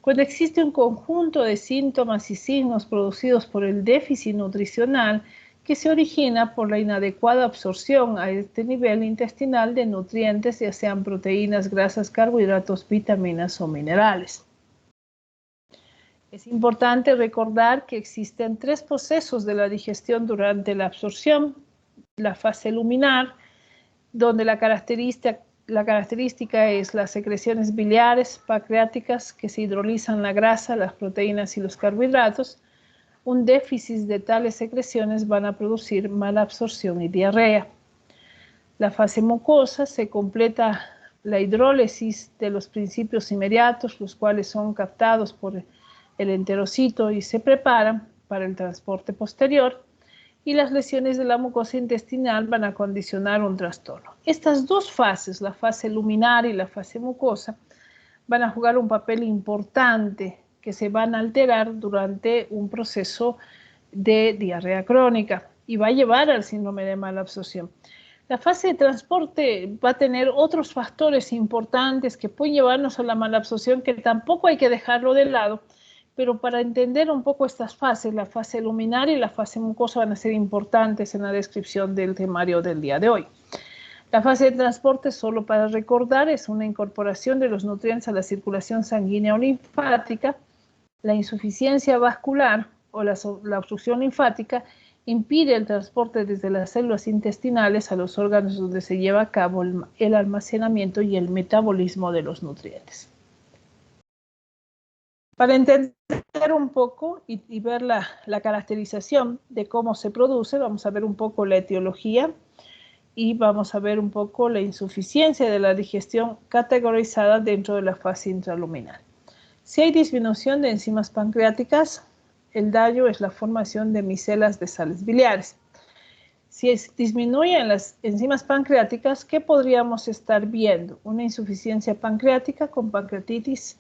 cuando existe un conjunto de síntomas y signos producidos por el déficit nutricional que se origina por la inadecuada absorción a este nivel intestinal de nutrientes, ya sean proteínas, grasas, carbohidratos, vitaminas o minerales. Es importante recordar que existen tres procesos de la digestión durante la absorción: la fase luminar, donde la característica es las secreciones biliares, pancreáticas, que se hidrolizan la grasa, las proteínas y los carbohidratos. Un déficit de tales secreciones van a producir mala absorción y diarrea. La fase mucosa se completa la hidrólisis de los principios inmediatos, los cuales son captados por el enterocito y se preparan para el transporte posterior. Y las lesiones de la mucosa intestinal van a condicionar un trastorno. Estas dos fases, la fase luminar y la fase mucosa, van a jugar un papel importante, que se van a alterar durante un proceso de diarrea crónica y va a llevar al síndrome de mala absorción. La fase de transporte va a tener otros factores importantes que pueden llevarnos a la mala absorción, que tampoco hay que dejarlo de lado, pero para entender un poco estas fases, la fase luminar y la fase mucosa van a ser importantes en la descripción del temario del día de hoy. La fase de transporte, solo para recordar, es una incorporación de los nutrientes a la circulación sanguínea o linfática. La insuficiencia vascular o la obstrucción linfática impide el transporte desde las células intestinales a los órganos donde se lleva a cabo el almacenamiento y el metabolismo de los nutrientes. Para entender un poco y ver la caracterización de cómo se produce, vamos a ver un poco la etiología y vamos a ver un poco la insuficiencia de la digestión categorizada dentro de la fase intraluminal. Si hay disminución de enzimas pancreáticas, el daño es la formación de micelas de sales biliares. Si disminuyen las enzimas pancreáticas, ¿qué podríamos estar viendo? Una insuficiencia pancreática con pancreatitis,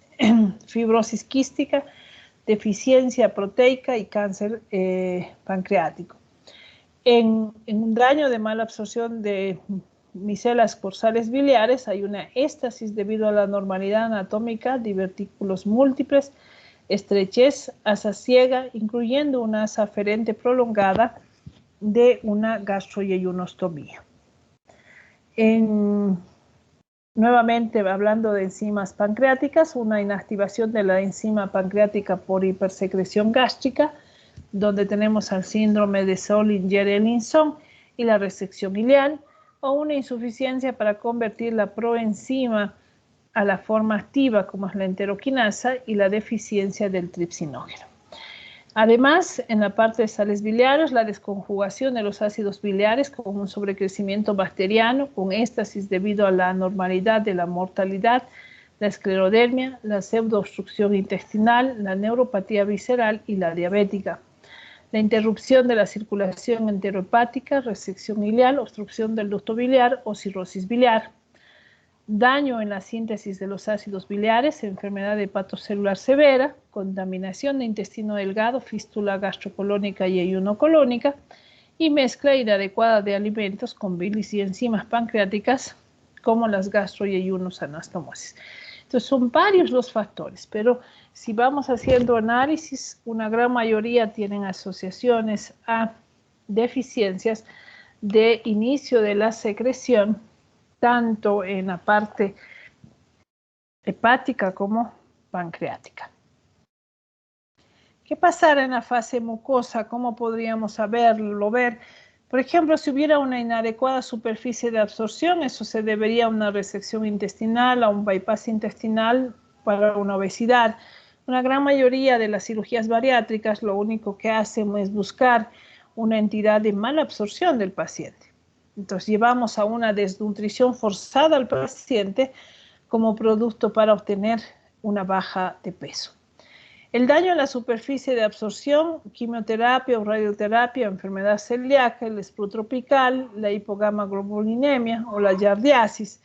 fibrosis quística, deficiencia proteica y cáncer pancreático. En un daño de mala absorción de micelas por sales biliares hay una éstasis debido a la anormalidad anatómica, divertículos múltiples, estrechez, asa ciega, incluyendo una asa aferente prolongada de una gastroyeyunostomía. Nuevamente, hablando de enzimas pancreáticas, una inactivación de la enzima pancreática por hipersecreción gástrica, donde tenemos al síndrome de Zollinger-Ellison y la resección ileal, o una insuficiencia para convertir la proenzima a la forma activa, como es la enteroquinasa, y la deficiencia del tripsinógeno. Además, en la parte de sales biliares, la desconjugación de los ácidos biliares con un sobrecrecimiento bacteriano, con éstasis debido a la anormalidad de la mortalidad, la esclerodermia, la pseudoobstrucción intestinal, la neuropatía visceral y la diabética. La interrupción de la circulación enterohepática, resección ileal, obstrucción del ducto biliar o cirrosis biliar. Daño en la síntesis de los ácidos biliares, enfermedad hepatocelular severa, contaminación de intestino delgado, fístula gastrocolónica y eyunocolónica, y mezcla inadecuada de alimentos con bilis y enzimas pancreáticas, como las gastroyeyunosanastomosis. Entonces, son varios los factores, pero si vamos haciendo análisis, una gran mayoría tienen asociaciones a deficiencias de inicio de la secreción, tanto en la parte hepática como pancreática. ¿Qué pasará en la fase mucosa? ¿Cómo podríamos saberlo, ver? Por ejemplo, si hubiera una inadecuada superficie de absorción, eso se debería a una resección intestinal, a un bypass intestinal para una obesidad. Una gran mayoría de las cirugías bariátricas lo único que hacen es buscar una entidad de mala absorción del paciente. Entonces llevamos a una desnutrición forzada al paciente como producto para obtener una baja de peso. El daño en la superficie de absorción, quimioterapia o radioterapia, enfermedad celíaca, el esplutrópical, la hipogamaglobulinemia o la yardiasis.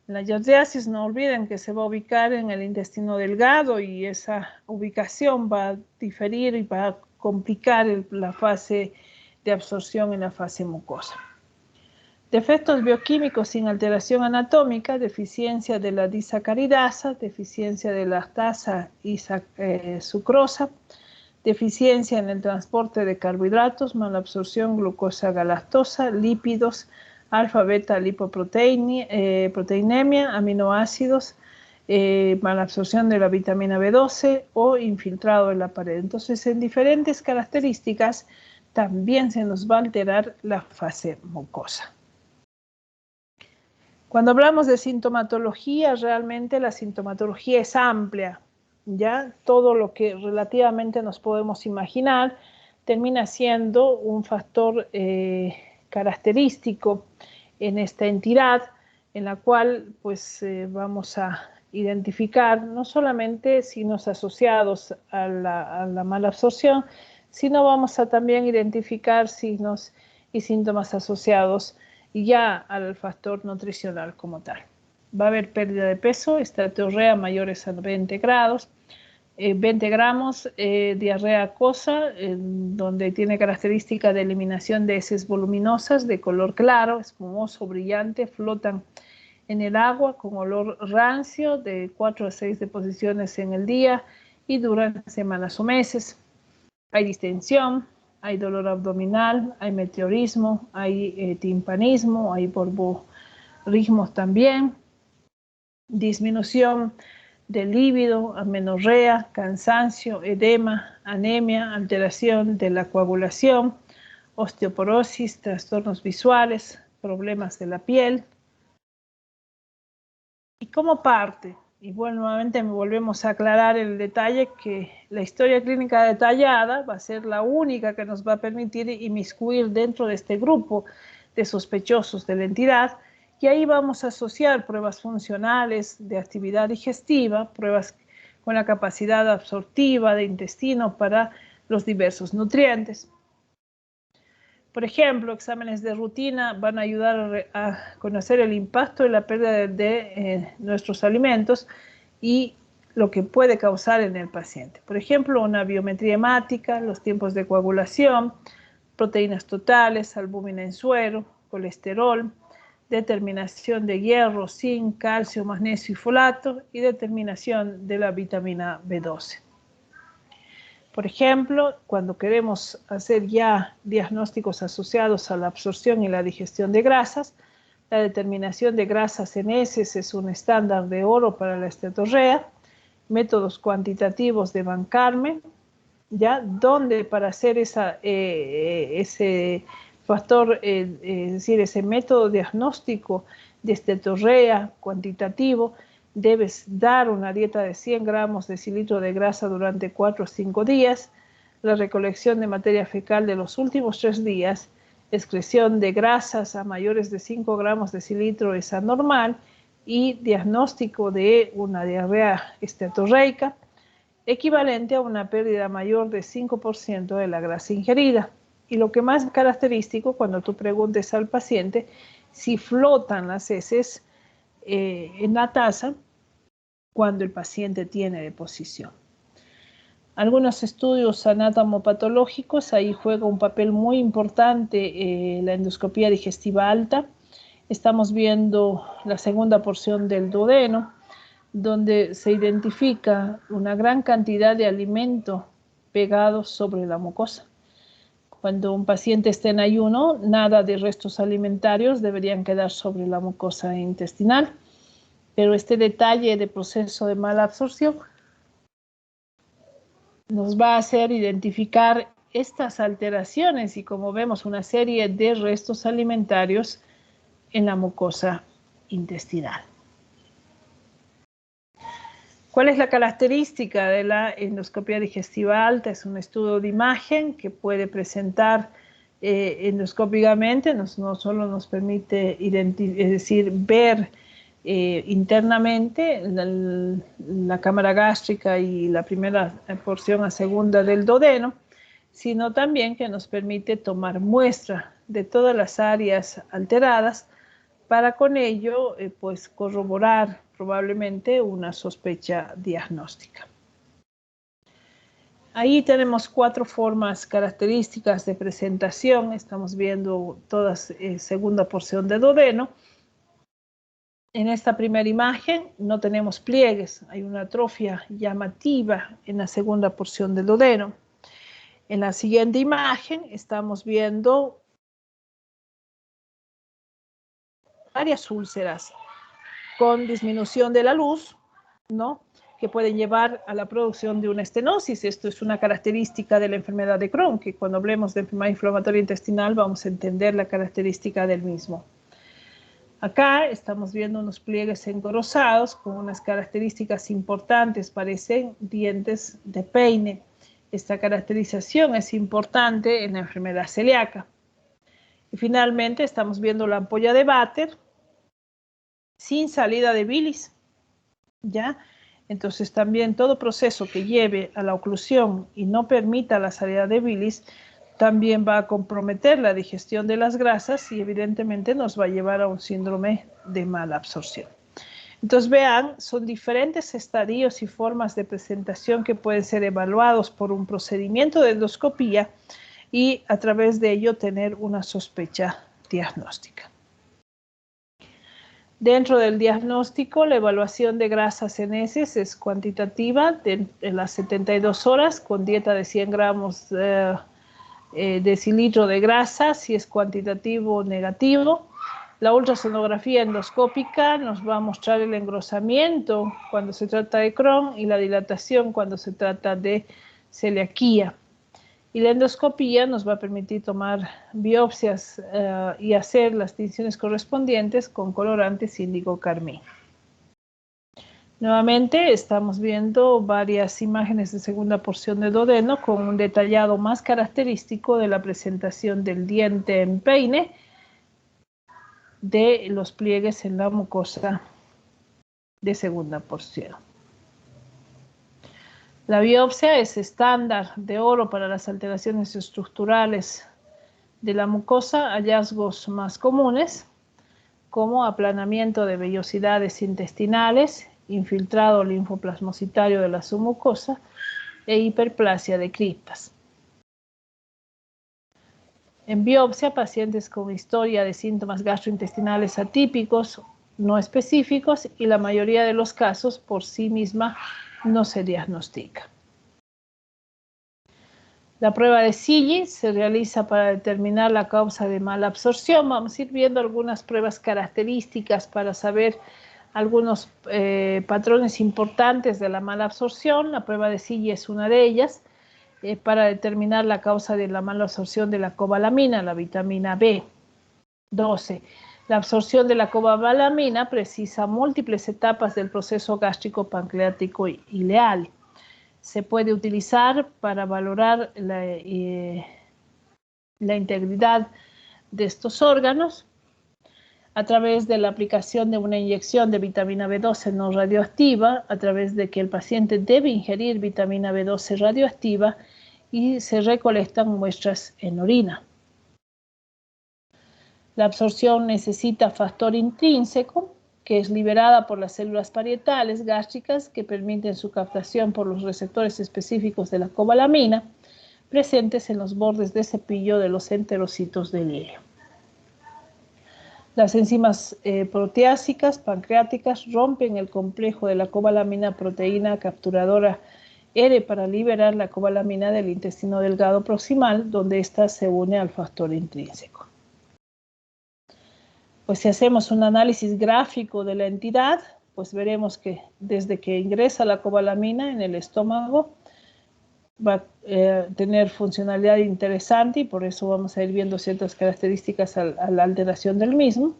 La yardiasis, no olviden que se va a ubicar en el intestino delgado y esa ubicación va a diferir y va a complicar la fase de absorción en la fase mucosa. Defectos bioquímicos sin alteración anatómica, deficiencia de la disacaridasa, deficiencia de lactasa y sucrosa, deficiencia en el transporte de carbohidratos, malabsorción glucosa-galactosa, lípidos, alfa-beta lipoproteinemia, aminoácidos, malabsorción de la vitamina B12 o infiltrado en la pared. Entonces, en diferentes características también se nos va a alterar la fase mucosa. Cuando hablamos de sintomatología, realmente la sintomatología es amplia, ¿ya? Todo lo que relativamente nos podemos imaginar termina siendo un factor característico en esta entidad, en la cual pues vamos a identificar no solamente signos asociados a la mala absorción, sino vamos a también identificar signos y síntomas asociados ya al factor nutricional como tal. Va a haber pérdida de peso, esteatorrea mayores a 20 grados, 20 gramos, diarrea acuosa, donde tiene característica de eliminación de heces voluminosas de color claro, espumoso, brillante, flotan en el agua con olor rancio de 4 a 6 deposiciones en el día y duran semanas o meses. Hay distensión, hay dolor abdominal, hay meteorismo, hay timpanismo, hay borborrismos también, disminución del líbido, amenorrea, cansancio, edema, anemia, alteración de la coagulación, osteoporosis, trastornos visuales, problemas de la piel. ¿Y cómo parte Y bueno, nuevamente volvemos a aclarar el detalle que la historia clínica detallada va a ser la única que nos va a permitir inmiscuir dentro de este grupo de sospechosos de la entidad, y ahí vamos a asociar pruebas funcionales de actividad digestiva, pruebas con la capacidad absortiva de intestino para los diversos nutrientes. Por ejemplo, exámenes de rutina van a ayudar a conocer el impacto de la pérdida de nuestros alimentos y lo que puede causar en el paciente. Por ejemplo, una biometría hemática, los tiempos de coagulación, proteínas totales, albúmina en suero, colesterol, determinación de hierro, zinc, calcio, magnesio y folato y determinación de la vitamina B12. Por ejemplo, cuando queremos hacer ya diagnósticos asociados a la absorción y la digestión de grasas, la determinación de grasas en heces es un estándar de oro para la esteatorrea, métodos cuantitativos de Van Karmen, ¿ya? Donde para hacer ese factor, es decir, ese método diagnóstico de esteatorrea cuantitativo, debes dar una dieta de 100 gramos de decilitro de grasa durante 4 o 5 días, la recolección de materia fecal de los últimos 3 días, excreción de grasas a mayores de 5 gramos de decilitro es anormal y diagnóstico de una diarrea esteatorreica, equivalente a una pérdida mayor de 5% de la grasa ingerida. Y lo que más característico, cuando tú preguntes al paciente si flotan las heces en la taza cuando el paciente tiene deposición. Algunos estudios anatomopatológicos, ahí juega un papel muy importante la endoscopía digestiva alta. Estamos viendo la segunda porción del duodeno, donde se identifica una gran cantidad de alimento pegado sobre la mucosa. Cuando un paciente está en ayuno, nada de restos alimentarios deberían quedar sobre la mucosa intestinal, pero este detalle de proceso de mala absorción nos va a hacer identificar estas alteraciones y, como vemos, una serie de restos alimentarios en la mucosa intestinal. ¿Cuál es la característica de la endoscopia digestiva alta? Es un estudio de imagen que puede presentar endoscópicamente, no solo nos permite ver internamente la cámara gástrica y la primera porción a segunda del duodeno, sino también que nos permite tomar muestra de todas las áreas alteradas para con ello pues corroborar probablemente una sospecha diagnóstica. Ahí tenemos 4 formas características de presentación. Estamos viendo todas segunda porción de duodeno. En esta primera imagen no tenemos pliegues, hay una atrofia llamativa en la segunda porción del duodeno. En la siguiente imagen estamos viendo varias úlceras con disminución de la luz, ¿no?, que pueden llevar a la producción de una estenosis. Esto es una característica de la enfermedad de Crohn, que cuando hablemos de enfermedad inflamatoria intestinal vamos a entender la característica del mismo. Acá estamos viendo unos pliegues engrosados con unas características importantes, parecen dientes de peine. Esta caracterización es importante en la enfermedad celíaca. Y finalmente estamos viendo la ampolla de Vater sin salida de bilis, ¿ya? Entonces también todo proceso que lleve a la oclusión y no permita la salida de bilis también va a comprometer la digestión de las grasas y evidentemente nos va a llevar a un síndrome de mala absorción. Entonces vean, son diferentes estadios y formas de presentación que pueden ser evaluados por un procedimiento de endoscopía y a través de ello tener una sospecha diagnóstica. Dentro del diagnóstico, la evaluación de grasas en heces es cuantitativa de las 72 horas con dieta de 100 gramos decilitro de grasa, si es cuantitativo o negativo. La ultrasonografía endoscópica nos va a mostrar el engrosamiento cuando se trata de Crohn y la dilatación cuando se trata de celiaquía. Y la endoscopía nos va a permitir tomar biopsias y hacer las tinciones correspondientes con colorantes índigo carmín. Nuevamente estamos viendo varias imágenes de segunda porción del duodeno con un detallado más característico de la presentación del diente en peine, de los pliegues en la mucosa de segunda porción. La biopsia es estándar de oro para las alteraciones estructurales de la mucosa. Hallazgos más comunes como aplanamiento de vellosidades intestinales, infiltrado linfoplasmocitario de la submucosa e hiperplasia de criptas. En biopsia, pacientes con historia de síntomas gastrointestinales atípicos no específicos y la mayoría de los casos por sí misma no se diagnostica. La prueba de Silli se realiza para determinar la causa de mala absorción. Vamos a ir viendo algunas pruebas características para saber algunos patrones importantes de la mala absorción. La prueba de Silli es una de ellas para determinar la causa de la mala absorción de la cobalamina, la vitamina B12. La absorción de la cobalamina precisa múltiples etapas del proceso gástrico pancreático ileal. Se puede utilizar para valorar la integridad de estos órganos a través de la aplicación de una inyección de vitamina B12 no radioactiva, a través de que el paciente debe ingerir vitamina B12 radioactiva y se recolectan muestras en orina. La absorción necesita factor intrínseco, que es liberada por las células parietales gástricas que permiten su captación por los receptores específicos de la cobalamina presentes en los bordes de cepillo de los enterocitos del hígado. Las enzimas proteásicas pancreáticas rompen el complejo de la cobalamina proteína capturadora R para liberar la cobalamina del intestino delgado proximal, donde ésta se une al factor intrínseco. Pues si hacemos un análisis gráfico de la entidad, pues veremos que desde que ingresa la cobalamina en el estómago va a tener funcionalidad interesante y por eso vamos a ir viendo ciertas características a la alteración del mismo.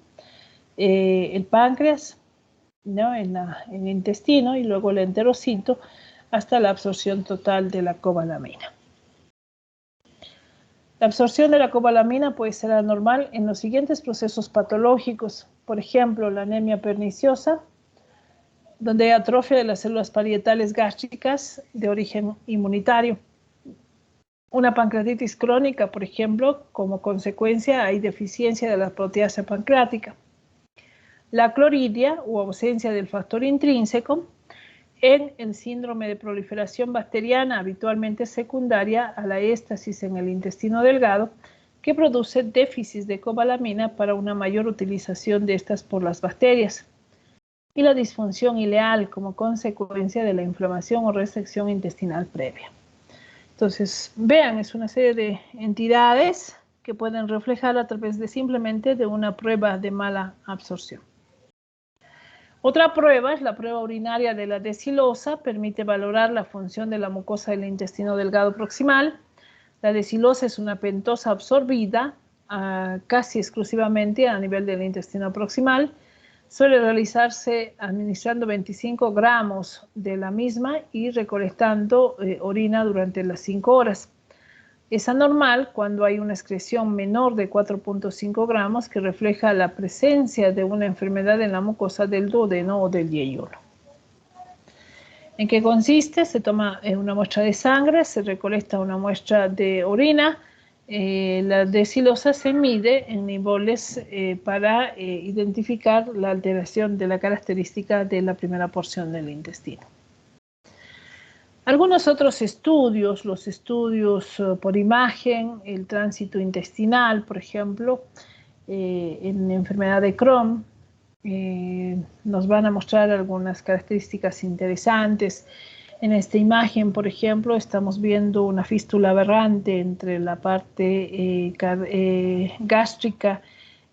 El páncreas, ¿no? en el intestino y luego el enterocito hasta la absorción total de la cobalamina. La absorción de la cobalamina puede ser anormal en los siguientes procesos patológicos, por ejemplo, la anemia perniciosa, donde hay atrofia de las células parietales gástricas de origen inmunitario. Una pancreatitis crónica, por ejemplo, como consecuencia hay deficiencia de la proteasa pancreática. La cloridia o ausencia del factor intrínseco en el síndrome de proliferación bacteriana habitualmente secundaria a la éstasis en el intestino delgado que produce déficit de cobalamina para una mayor utilización de estas por las bacterias. Y la disfunción ileal como consecuencia de la inflamación o restricción intestinal previa. Entonces, vean, es una serie de entidades que pueden reflejar a través de simplemente de una prueba de mala absorción. Otra prueba es la prueba urinaria de la decilosa, permite valorar la función de la mucosa del intestino delgado proximal. La decilosa es una pentosa absorbida casi exclusivamente a nivel del intestino proximal. Suele realizarse administrando 25 gramos de la misma y recolectando orina durante las 5 horas. Es anormal cuando hay una excreción menor de 4.5 gramos que refleja la presencia de una enfermedad en la mucosa del duodeno o del yeyuno. ¿En qué consiste? Se toma una muestra de sangre, se recolecta una muestra de orina. La decilosa se mide en niveles para identificar la alteración de la característica de la primera porción del intestino. Algunos otros estudios, los estudios por imagen, el tránsito intestinal, por ejemplo, en enfermedad de Crohn, nos van a mostrar algunas características interesantes. En esta imagen, por ejemplo, estamos viendo una fístula aberrante entre la parte gástrica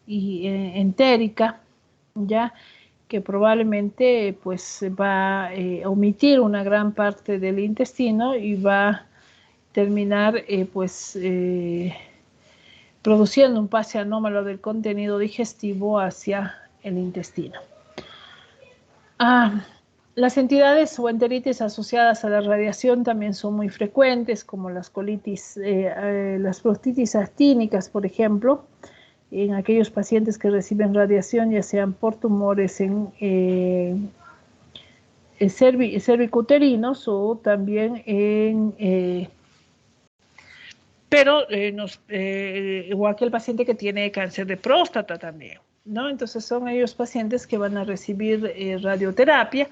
y entérica, ¿ya? Que probablemente pues, va a omitir una gran parte del intestino y va a terminar produciendo un pase anómalo del contenido digestivo hacia el intestino. Las entidades o enteritis asociadas a la radiación también son muy frecuentes, como las colitis, las proctitis actínicas, por ejemplo, en aquellos pacientes que reciben radiación, ya sean por tumores en cervicuterinos o también o aquel paciente que tiene cáncer de próstata también, ¿no? Entonces son ellos pacientes que van a recibir radioterapia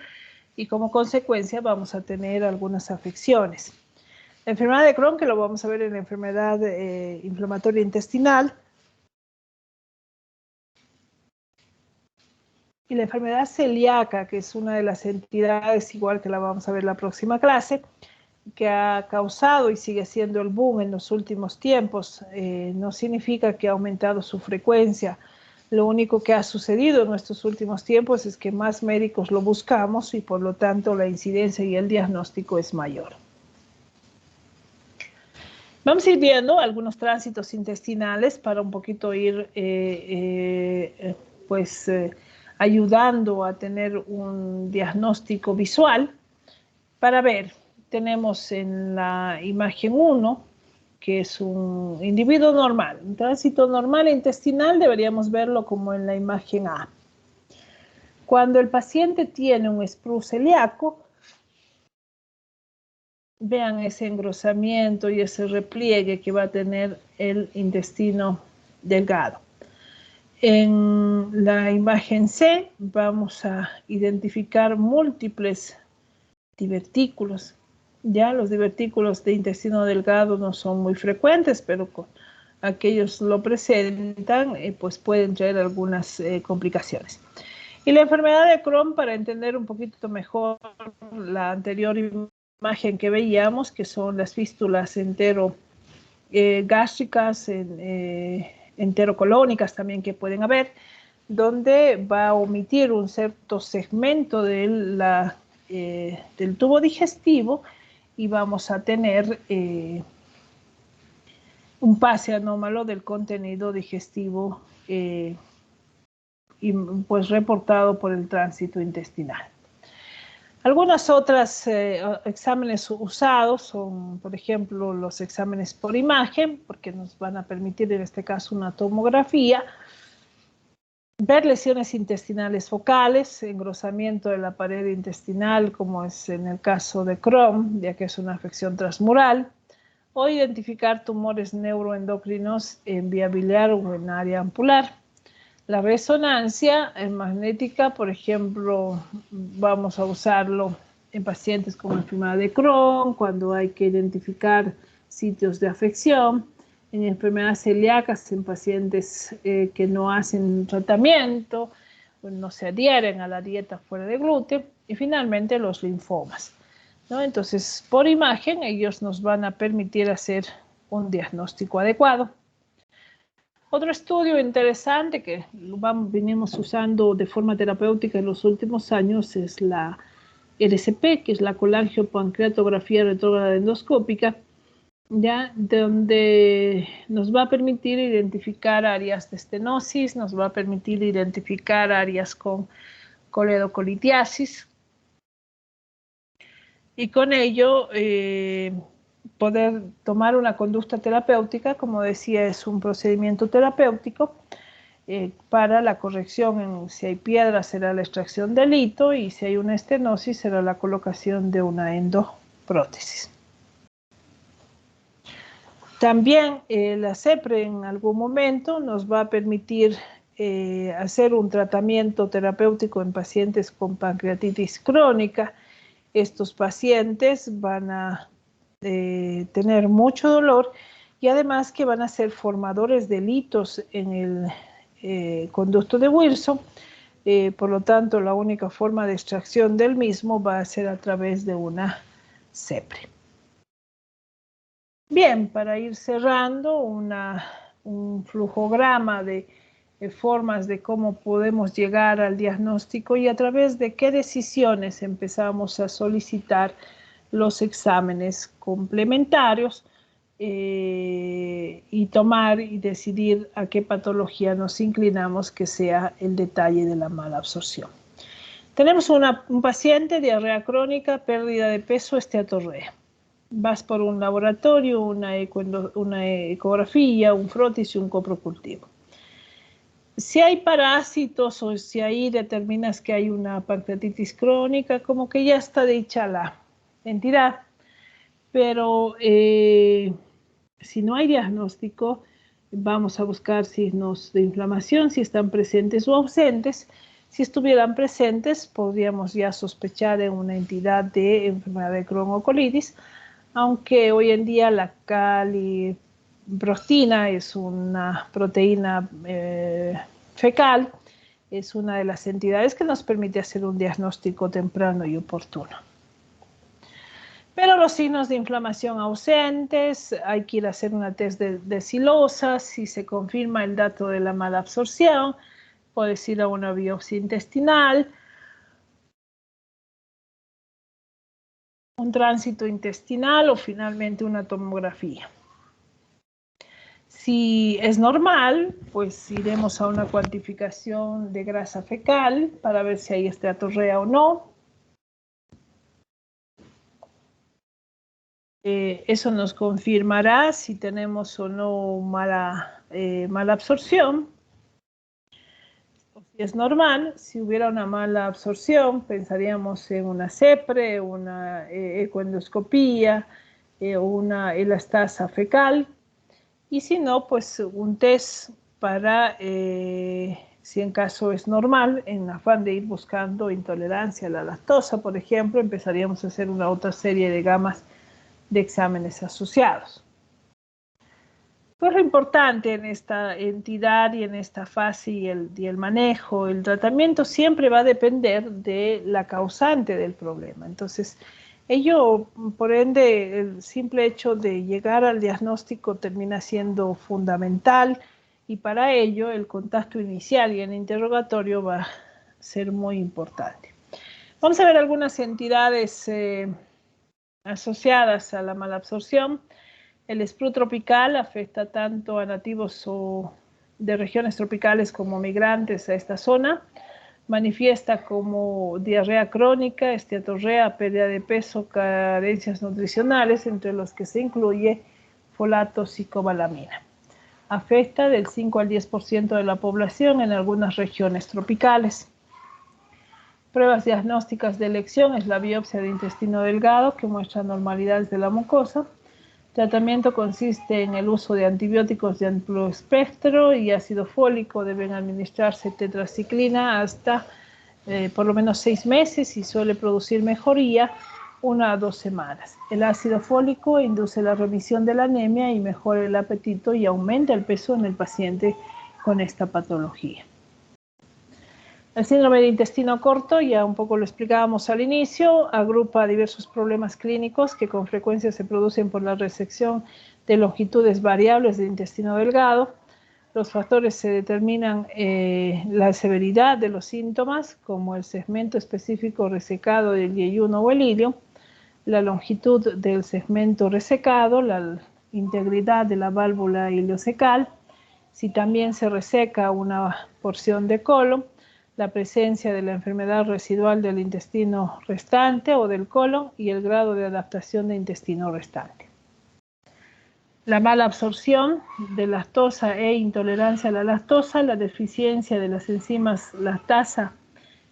y como consecuencia vamos a tener algunas afecciones. La enfermedad de Crohn, que lo vamos a ver en la enfermedad inflamatoria intestinal, y la enfermedad celíaca, que es una de las entidades, igual que la vamos a ver en la próxima clase, que ha causado y sigue siendo el boom en los últimos tiempos, no significa que ha aumentado su frecuencia. Lo único que ha sucedido en estos últimos tiempos es que más médicos lo buscamos y por lo tanto la incidencia y el diagnóstico es mayor. Vamos a ir viendo algunos tránsitos intestinales para un poquito ir ayudando a tener un diagnóstico visual. Para ver, tenemos en la imagen 1, que es un individuo normal. Un tránsito normal intestinal deberíamos verlo como en la imagen A. Cuando el paciente tiene un sprue celíaco, vean ese engrosamiento y ese repliegue que va a tener el intestino delgado. En la imagen C vamos a identificar múltiples divertículos. Ya los divertículos de intestino delgado no son muy frecuentes, pero con aquellos lo presentan, pues pueden traer algunas complicaciones. Y la enfermedad de Crohn, para entender un poquito mejor la anterior imagen que veíamos, que son las fístulas gástricas, enterocolónicas también que pueden haber, donde va a omitir un cierto segmento del tubo digestivo y vamos a tener un pase anómalo del contenido digestivo y pues reportado por el tránsito intestinal. Algunas otras exámenes usados son, por ejemplo, los exámenes por imagen, porque nos van a permitir en este caso una tomografía, ver lesiones intestinales focales, engrosamiento de la pared intestinal, como es en el caso de Crohn, ya que es una afección transmural, o identificar tumores neuroendocrinos en vía biliar o en área ampular. La resonancia magnética, por ejemplo, vamos a usarlo en pacientes con enfermedad de Crohn, cuando hay que identificar sitios de afección, en enfermedades celíacas, en pacientes que no hacen tratamiento, no se adhieren a la dieta fuera de gluten, y finalmente los linfomas, ¿no? Entonces, por imagen, ellos nos van a permitir hacer un diagnóstico adecuado. Otro estudio interesante que venimos usando de forma terapéutica en los últimos años es la RCP, que es la colangiopancreatografía retrógrada endoscópica, ya, donde nos va a permitir identificar áreas de estenosis, nos va a permitir identificar áreas con coledocolitiasis y con ello poder tomar una conducta terapéutica. Como decía, es un procedimiento terapéutico para la corrección. Si hay piedra será la extracción del hito y si hay una estenosis será la colocación de una endoprótesis. También la CEPRE en algún momento nos va a permitir hacer un tratamiento terapéutico en pacientes con pancreatitis crónica. Estos pacientes van a tener mucho dolor y además que van a ser formadores de litos en el conducto de Wilson. Por lo tanto, la única forma de extracción del mismo va a ser a través de una CEPRE. Bien, para ir cerrando, un flujograma de formas de cómo podemos llegar al diagnóstico y a través de qué decisiones empezamos a solicitar los exámenes complementarios y tomar y decidir a qué patología nos inclinamos, que sea el detalle de la mala absorción. Tenemos un paciente, diarrea crónica, pérdida de peso, esteatorrea. Vas por un laboratorio, una ecografía, un frotis y un coprocultivo. Si hay parásitos o si ahí determinas que hay una pancreatitis crónica, como que ya está dicha la entidad. Pero si no hay diagnóstico, vamos a buscar signos de inflamación, si están presentes o ausentes. Si estuvieran presentes, podríamos ya sospechar en una entidad de enfermedad de Crohn o colitis, aunque hoy en día la caliprostina es una proteína fecal, es una de las entidades que nos permite hacer un diagnóstico temprano y oportuno. Pero los signos de inflamación ausentes, hay que ir a hacer una test de silosa. Si se confirma el dato de la mala absorción, puedes ir a una biopsia intestinal, un tránsito intestinal o finalmente una tomografía. Si es normal, pues iremos a una cuantificación de grasa fecal para ver si hay esteatorrea o no. Eso nos confirmará si tenemos o no mala absorción. Si es normal, si hubiera una mala absorción, pensaríamos en una CEPRE, una ecoendoscopía, una elastasa fecal. Y si no, pues un test para, si en caso es normal, en afán de ir buscando intolerancia a la lactosa, por ejemplo, empezaríamos a hacer una otra serie de gamas de exámenes asociados. Pues lo importante en esta entidad y en esta fase y el manejo, el tratamiento siempre va a depender de la causante del problema. Entonces, ello, por ende, el simple hecho de llegar al diagnóstico termina siendo fundamental y para ello el contacto inicial y el interrogatorio va a ser muy importante. Vamos a ver algunas entidades asociadas a la malabsorción. El sprue tropical afecta tanto a nativos de regiones tropicales como migrantes a esta zona. Manifiesta como diarrea crónica, esteatorrea, pérdida de peso, carencias nutricionales, entre los que se incluye folatos y cobalamina. Afecta del 5 al 10% de la población en algunas regiones tropicales. Pruebas diagnósticas de elección es la biopsia de intestino delgado que muestra anormalidades de la mucosa. Tratamiento consiste en el uso de antibióticos de amplio espectro y ácido fólico. Deben administrarse tetraciclina hasta por lo menos 6 meses y suele producir mejoría 1 a 2 semanas. El ácido fólico induce la remisión de la anemia y mejora el apetito y aumenta el peso en el paciente con esta patología. El síndrome de intestino corto, ya un poco lo explicábamos al inicio, agrupa diversos problemas clínicos que con frecuencia se producen por la resección de longitudes variables del intestino delgado. Los factores se determinan la severidad de los síntomas, como el segmento específico resecado del yeyuno o el ilio, la longitud del segmento resecado, la integridad de la válvula iliocecal, si también se reseca una porción de colon, la presencia de la enfermedad residual del intestino restante o del colon y el grado de adaptación del intestino restante. La mala absorción de lactosa e intolerancia a la lactosa, la deficiencia de las enzimas lactasa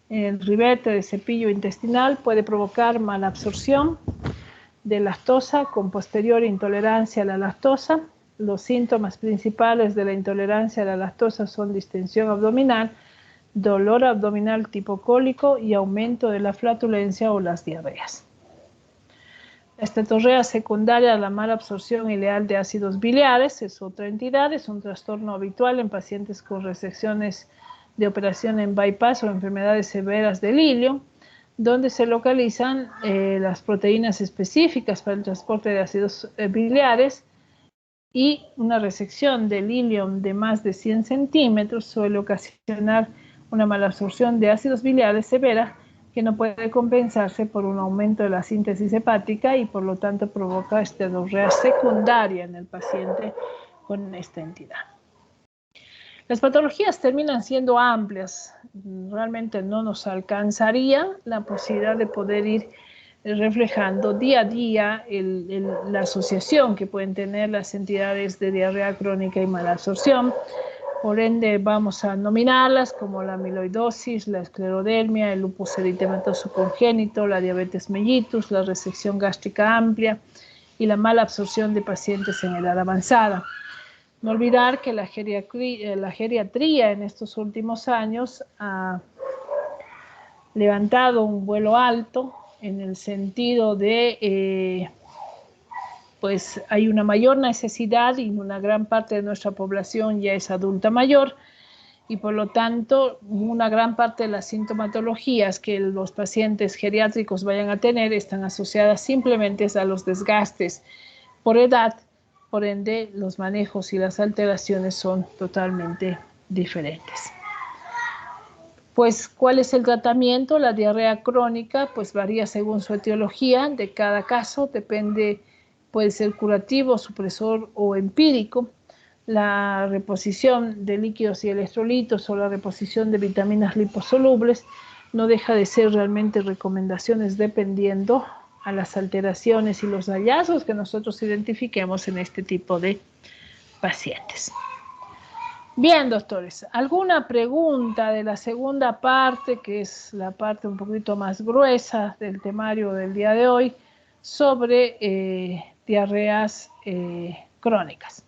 en el ribete de cepillo intestinal puede provocar mala absorción de lactosa con posterior intolerancia a la lactosa. Los síntomas principales de la intolerancia a la lactosa son distensión abdominal, dolor abdominal tipo cólico y aumento de la flatulencia o las diarreas. La esteatorrea secundaria a la mala absorción ileal de ácidos biliares es otra entidad, es un trastorno habitual en pacientes con resecciones de operación en bypass o enfermedades severas del ilio, donde se localizan las proteínas específicas para el transporte de ácidos biliares y una resección del ilium de más de 100 centímetros suele ocasionar una malabsorción de ácidos biliares severa que no puede compensarse por un aumento de la síntesis hepática y por lo tanto provoca esteatorrea secundaria en el paciente con esta entidad. Las patologías terminan siendo amplias. Realmente no nos alcanzaría la posibilidad de poder ir reflejando día a día la asociación que pueden tener las entidades de diarrea crónica y malabsorción. Por ende, vamos a nominarlas como la amiloidosis, la esclerodermia, el lupus eritematoso congénito, la diabetes mellitus, la resección gástrica amplia y la mala absorción de pacientes en edad avanzada. No olvidar que la geriatría en estos últimos años ha levantado un vuelo alto en el sentido de, pues hay una mayor necesidad y una gran parte de nuestra población ya es adulta mayor y por lo tanto una gran parte de las sintomatologías que los pacientes geriátricos vayan a tener están asociadas simplemente a los desgastes por edad. Por ende, los manejos y las alteraciones son totalmente diferentes. Pues, ¿cuál es el tratamiento? La diarrea crónica, pues varía según su etiología de cada caso, depende, puede ser curativo, supresor o empírico. La reposición de líquidos y electrolitos o la reposición de vitaminas liposolubles no deja de ser realmente recomendaciones dependiendo a las alteraciones y los hallazgos que nosotros identifiquemos en este tipo de pacientes. Bien, doctores, ¿alguna pregunta de la segunda parte, que es la parte un poquito más gruesa del temario del día de hoy, sobre diarreas crónicas?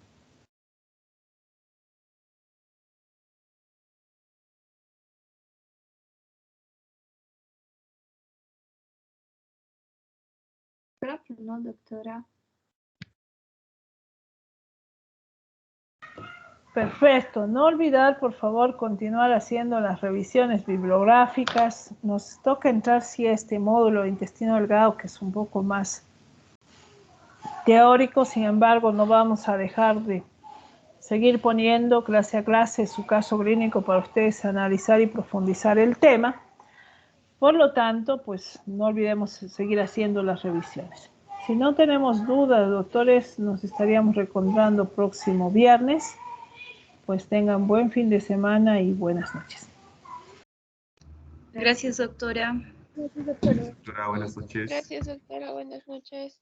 Creo que no, doctora. Perfecto. No olvidar, por favor, continuar haciendo las revisiones bibliográficas. Nos toca entrar, sí, a este módulo de intestino delgado, que es un poco más teórico. Sin embargo, no vamos a dejar de seguir poniendo clase a clase su caso clínico para ustedes analizar y profundizar el tema. Por lo tanto, pues no olvidemos seguir haciendo las revisiones. Si no tenemos dudas, doctores, nos estaríamos reencontrando próximo viernes. Pues tengan buen fin de semana y buenas noches. Gracias, doctora. Gracias, doctora. Doctora, buenas noches. Gracias, doctora. Buenas noches.